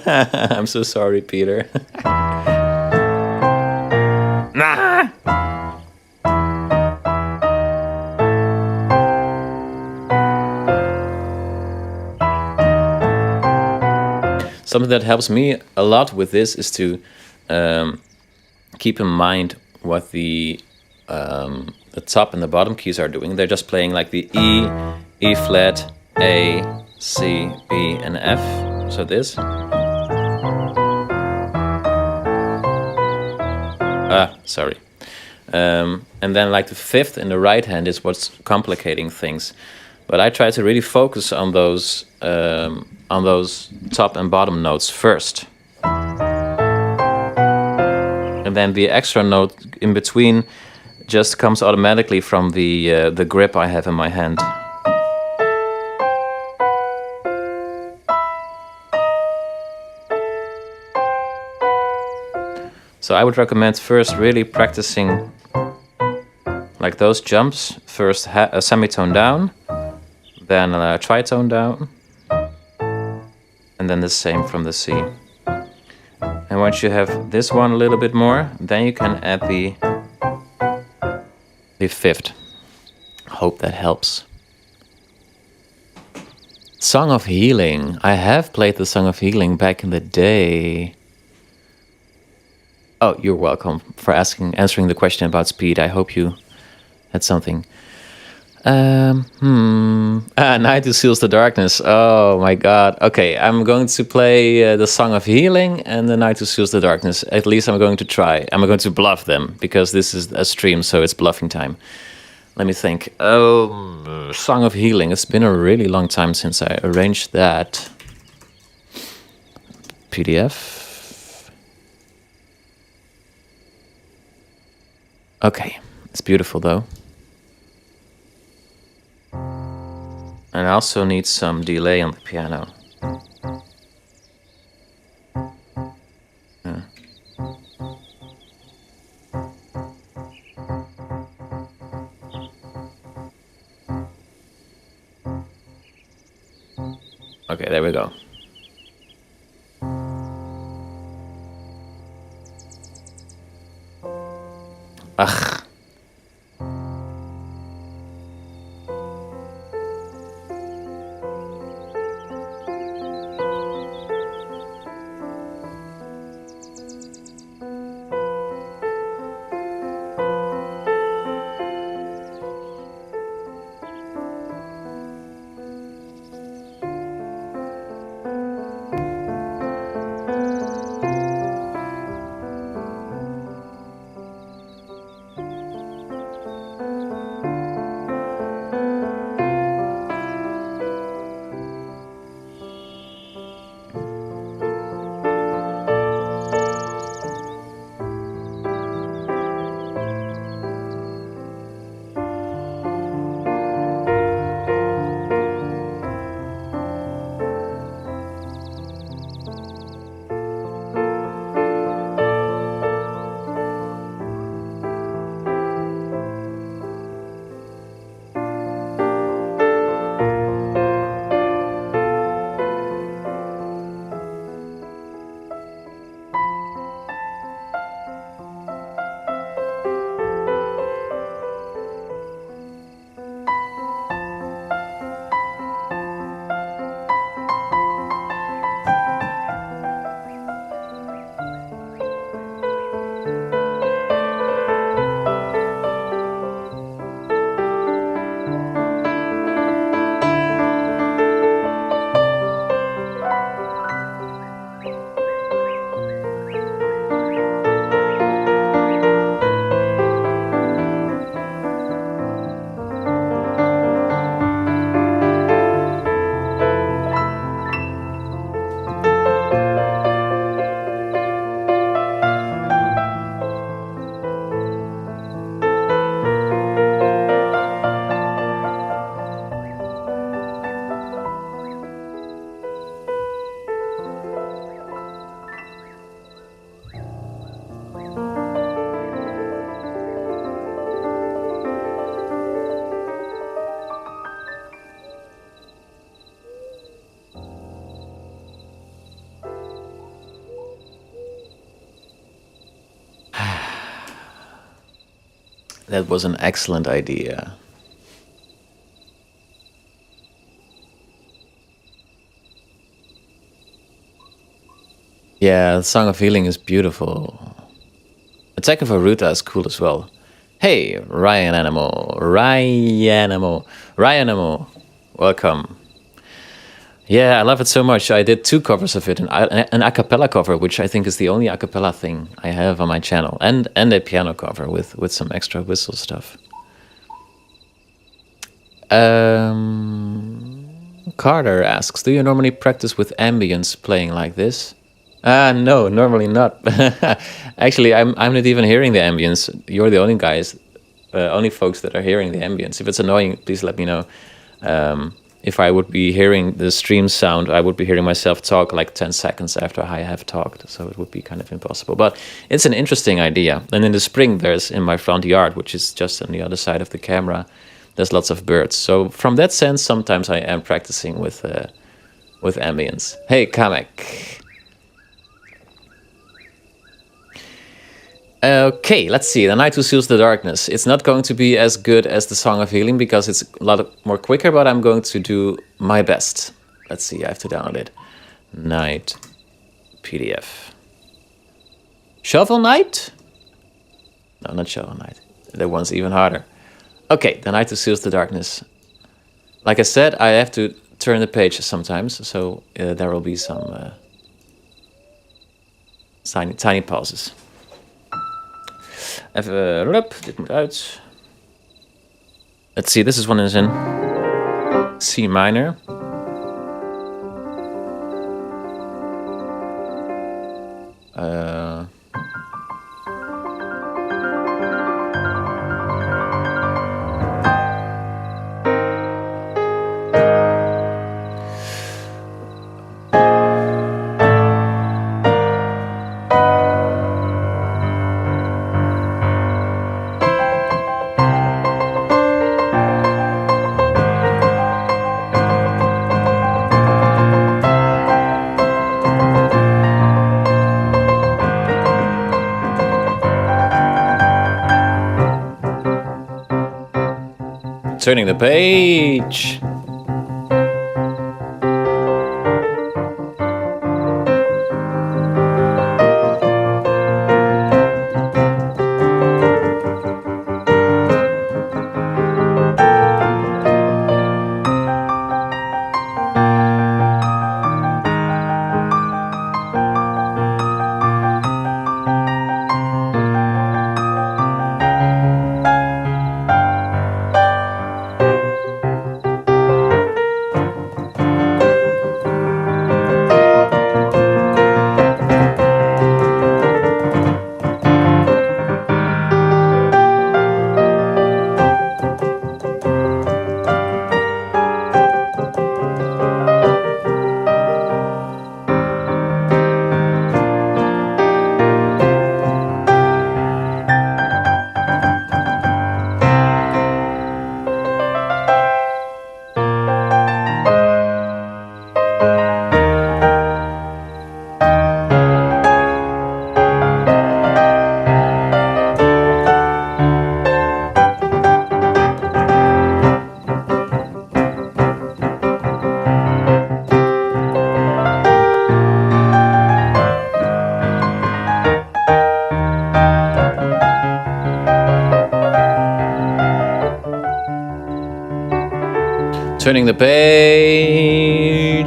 I'm so sorry, Peter. Nah. Something that helps me a lot with this is to keep in mind what the top and the bottom keys are doing. They're just playing like the E, E flat, A, C, B, and F. So this. Sorry. And then like the fifth in the right hand is what's complicating things. But I try to really focus on those top and bottom notes first. And then the extra note in between just comes automatically from the grip I have in my hand. So I would recommend first really practicing like those jumps. First a semitone down, then a tritone down, and then the same from the C. And once you have this one a little bit more, then you can add the fifth. Hope that helps. Song of Healing. I have played the Song of Healing back in the day. Oh, you're welcome for answering the question about speed. I hope you had something. Night Who Seals the Darkness. Oh my god. Okay, I'm going to play the Song of Healing and the Night Who Seals the Darkness. At least I'm going to try. I'm going to bluff them, because this is a stream, so it's bluffing time. Let me think. Oh, Song of Healing. It's been a really long time since I arranged that. PDF. Okay, it's beautiful though. And I also need some delay on the piano. Yeah. Okay, there we go. Ugh. That was an excellent idea. Yeah, the Song of Healing is beautiful. Attack of Vah Ruta is cool as well. Hey, Ryan Animal. Welcome. Yeah, I love it so much. I did 2 covers of it, an a cappella cover, which I think is the only a cappella thing I have on my channel, and a piano cover with some extra whistle stuff. Carter asks, do you normally practice with ambience playing like this? No, normally not. Actually, I'm not even hearing the ambience. You're the only guys, only folks that are hearing the ambience. If it's annoying, please let me know. If I would be hearing the stream sound, I would be hearing myself talk like 10 seconds after I have talked, so it would be kind of impossible. But it's an interesting idea. And in the spring, there's in my front yard, which is just on the other side of the camera, there's lots of birds. So from that sense, sometimes I am practicing with ambience. Hey, Kamek. Okay, let's see. The Night Who Seals the Darkness. It's not going to be as good as the Song of Healing because it's a lot more quicker, but I'm going to do my best. Let's see, I have to download it. Night PDF. Shovel Knight? No, not Shovel Knight. That one's even harder. Okay, the Night Who Seals the Darkness. Like I said, I have to turn the page sometimes, so there will be some tiny pauses. Even, dit moet uit. Let's see, this is one is in C minor. Turning the page. Turning the page.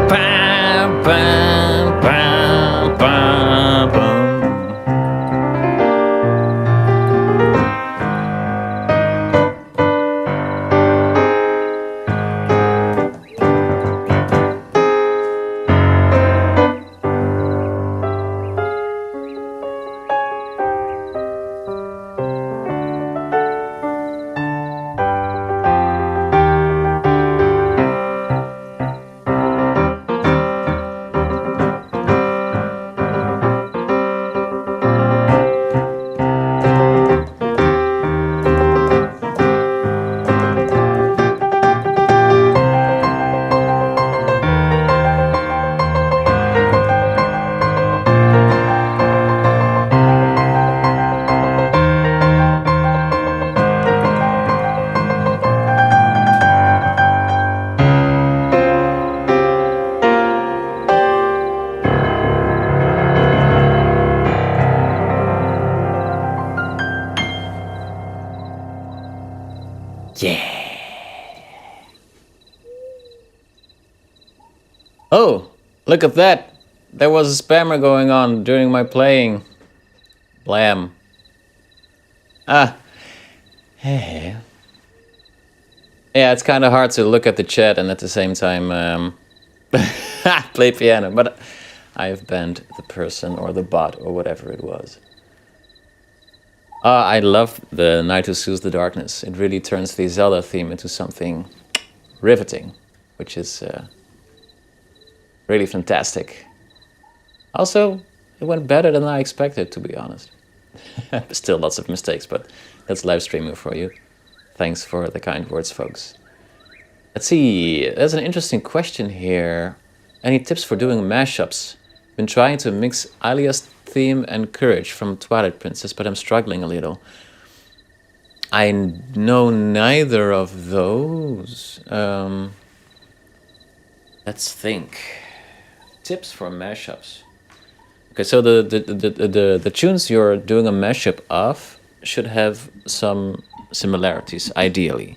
Bam, bam, bam, bam, bam. Oh, look at that. There was a spammer going on during my playing. Blam. Ah. Hey. Yeah, it's kind of hard to look at the chat and at the same time play piano, but I have banned the person or the bot or whatever it was. I love the Night Who Seals the Darkness. It really turns the Zelda theme into something riveting, which is really fantastic. Also, it went better than I expected, to be honest. Still lots of mistakes, but that's live streaming for you. Thanks for the kind words, folks. Let's see, there's an interesting question here. Any tips for doing mashups? Been trying to mix Alia's theme and Courage from Twilight Princess, but I'm struggling a little. I know neither of those. Let's think. Tips for mashups. Okay, so the tunes you're doing a mashup of should have some similarities, ideally.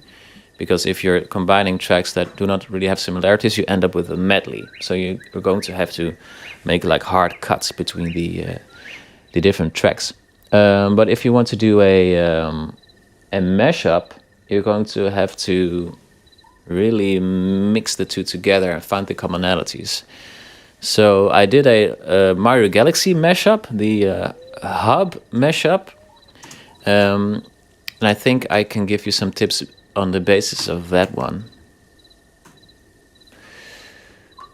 Because if you're combining tracks that do not really have similarities, you end up with a medley. So you're going to have to make like hard cuts between the different tracks. But if you want to do a mashup, you're going to have to really mix the two together and find the commonalities. So I did a Mario Galaxy mashup, the hub mashup, and I think I can give you some tips on the basis of that one.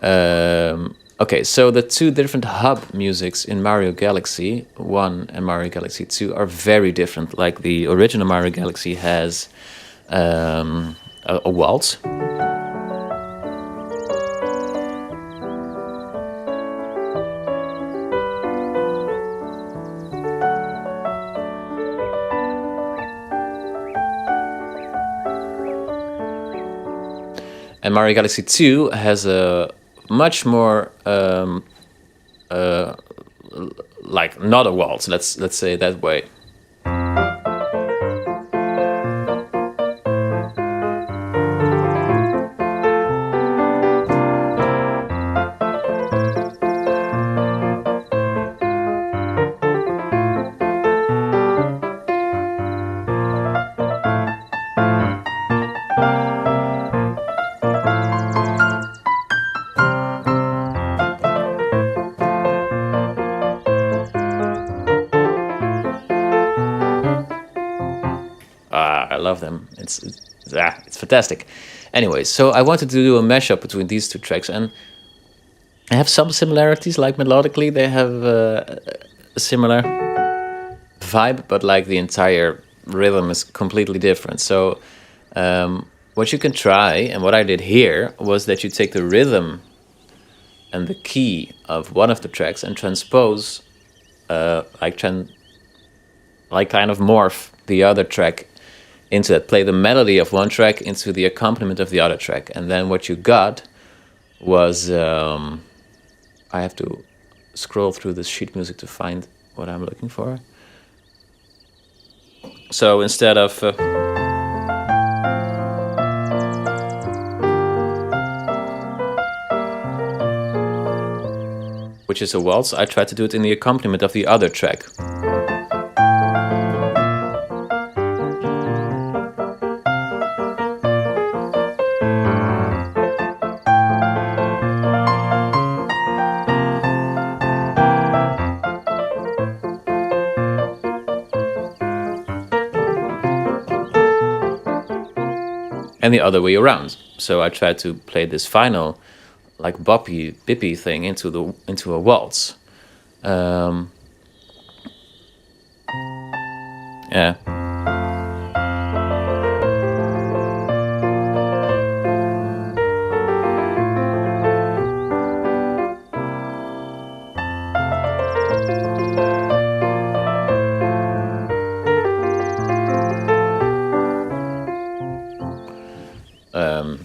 Okay, so the two different hub musics in Mario Galaxy 1 and Mario Galaxy 2 are very different. Like the original Mario Galaxy has a waltz. And Mario Galaxy 2 has a much more like not a waltz. Let's say it that way. I love them. It's fantastic. Anyway, so I wanted to do a mashup between these two tracks, and I have some similarities. Like melodically, they have a similar vibe, but like the entire rhythm is completely different. So what you can try, and what I did here, was that you take the rhythm and the key of one of the tracks and transpose, like kind of morph the other track into that. Play the melody of one track into the accompaniment of the other track, and then what you got was I have to scroll through the sheet music to find what I'm looking for. So instead of which is a waltz, I tried to do it in the accompaniment of the other track. And the other way around. So I tried to play this final, like boppy, bippy thing into a waltz. Yeah.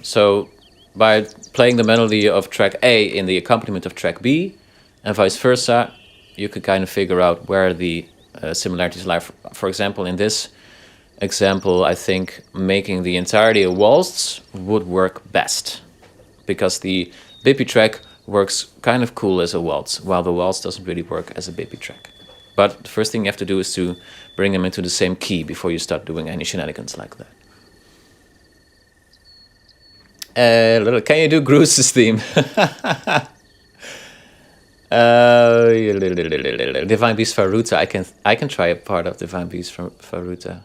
So by playing the melody of track A in the accompaniment of track B, and vice versa, you could kind of figure out where the similarities lie. For example, in this example, I think making the entirety a waltz would work best, because the bippy track works kind of cool as a waltz, while the waltz doesn't really work as a bippy track. But the first thing you have to do is to bring them into the same key before you start doing any shenanigans like that. Can you do Gruce's theme? Divine Beast Vah Ruta. I can try a part of Divine Beast from Vah Ruta.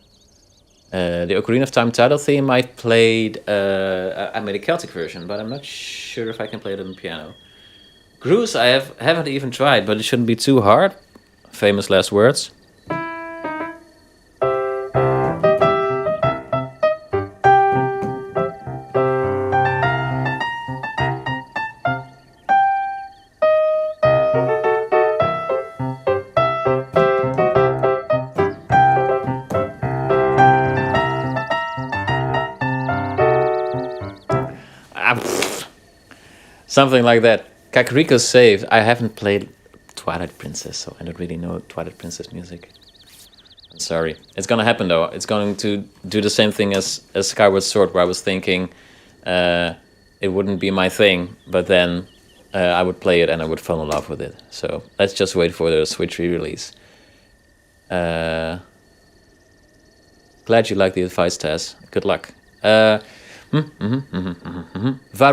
The Ocarina of Time title theme, I played. I made a Celtic version, but I'm not sure if I can play it on the piano. Gruce, I haven't even tried, but it shouldn't be too hard. Famous last words. Something like that. Kakariko's Save, I haven't played Twilight Princess, so I don't really know Twilight Princess music. I'm sorry. It's gonna happen though. It's going to do the same thing as Skyward Sword, where I was thinking it wouldn't be my thing, but then I would play it and I would fall in love with it. So let's just wait for the Switch re-release. Glad you like the advice, Tess. Good luck. Vah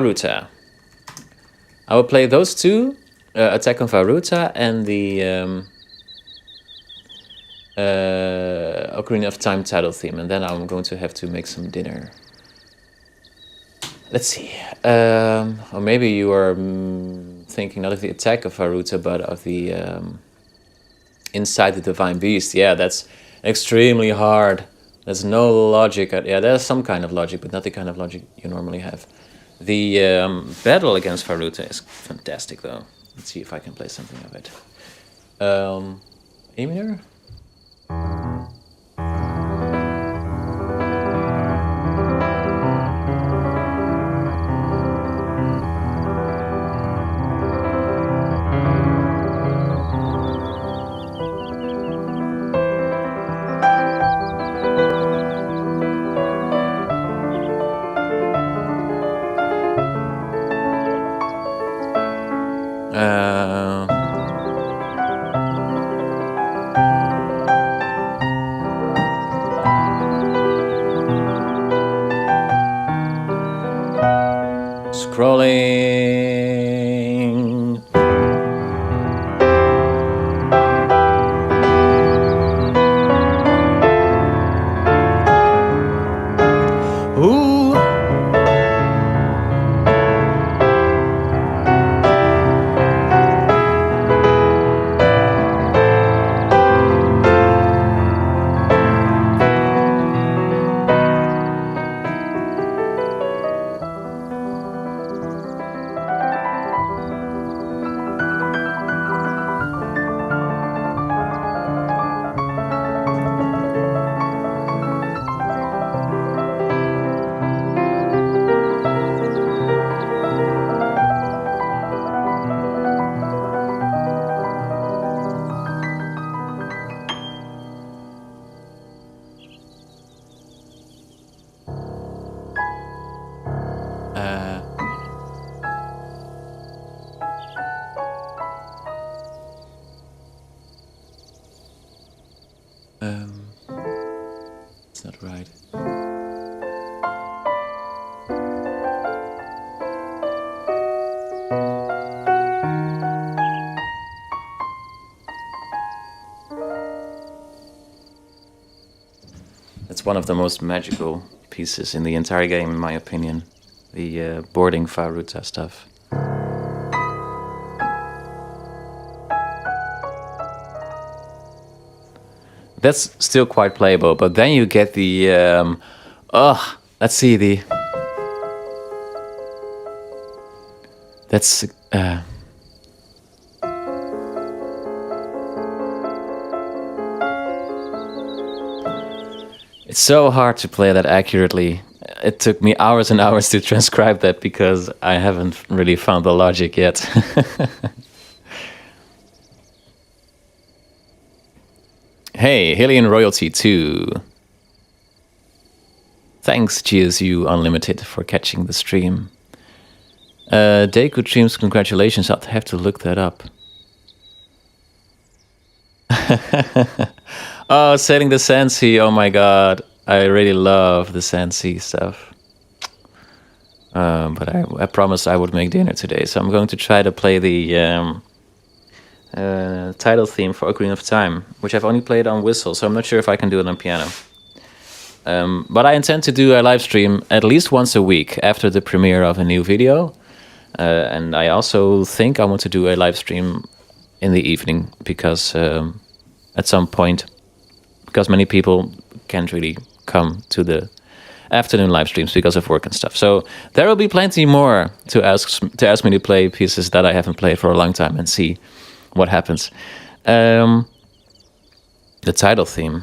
Ruta. I will play those two, Attack on Vah Ruta and the Ocarina of Time title theme, and then I'm going to have to make some dinner. Let's see. Or maybe you are thinking not of the Attack of Vah Ruta, but of the Inside the Divine Beast. Yeah, that's extremely hard. There's no logic. Yeah, there's some kind of logic, but not the kind of logic you normally have. The battle against Vah Ruta is fantastic, though. Let's see if I can play something of it. Emir? Scrolling. Ooh. It's not right. It's one of the most magical pieces in the entire game, in my opinion. The boarding Vah Ruta stuff. That's still quite playable, but then you get the let's see, the that's it's so hard to play that accurately. It took me hours and hours to transcribe that because I haven't really found the logic yet. Hey, Hylian Royalty 2. Thanks, GSU Unlimited, for catching the stream. Deku Dreams, congratulations. I'll have to look that up. Oh, Sailing the Sandsea. Oh my god. I really love the Sandsea stuff. But I promised I would make dinner today, so I'm going to try to play the title theme for Ocarina of Time, which I've only played on whistle, so I'm not sure if I can do it on piano. But I intend to do a live stream at least once a week after the premiere of a new video. And I also think I want to do a live stream in the evening because at some point, because many people can't really come to the afternoon live streams because of work and stuff. So there will be plenty more to ask me to play pieces that I haven't played for a long time and see what happens. The title theme.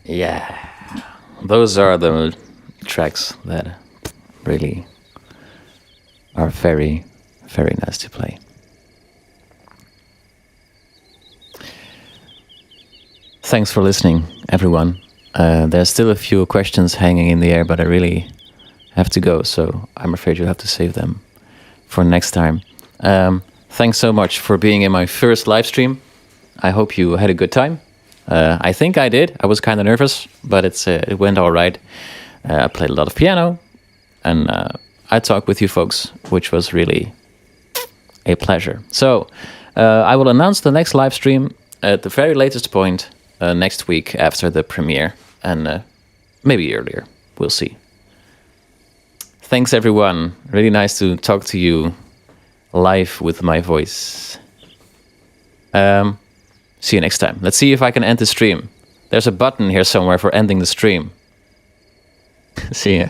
Yeah, those are the tracks that really are very, very nice to play. Thanks for listening, everyone. There's still a few questions hanging in the air, but I really have to go, so I'm afraid you'll have to save them for next time. Thanks so much for being in my first live stream. I hope you had a good time. I think I did. I was kind of nervous, but it went all right. I played a lot of piano, and I talked with you folks, which was really a pleasure. So I will announce the next live stream at the very latest point next week after the premiere, and maybe earlier. We'll see. Thanks, everyone. Really nice to talk to you live with my voice. See you next time. Let's see if I can end the stream. There's a button here somewhere for ending the stream. See ya.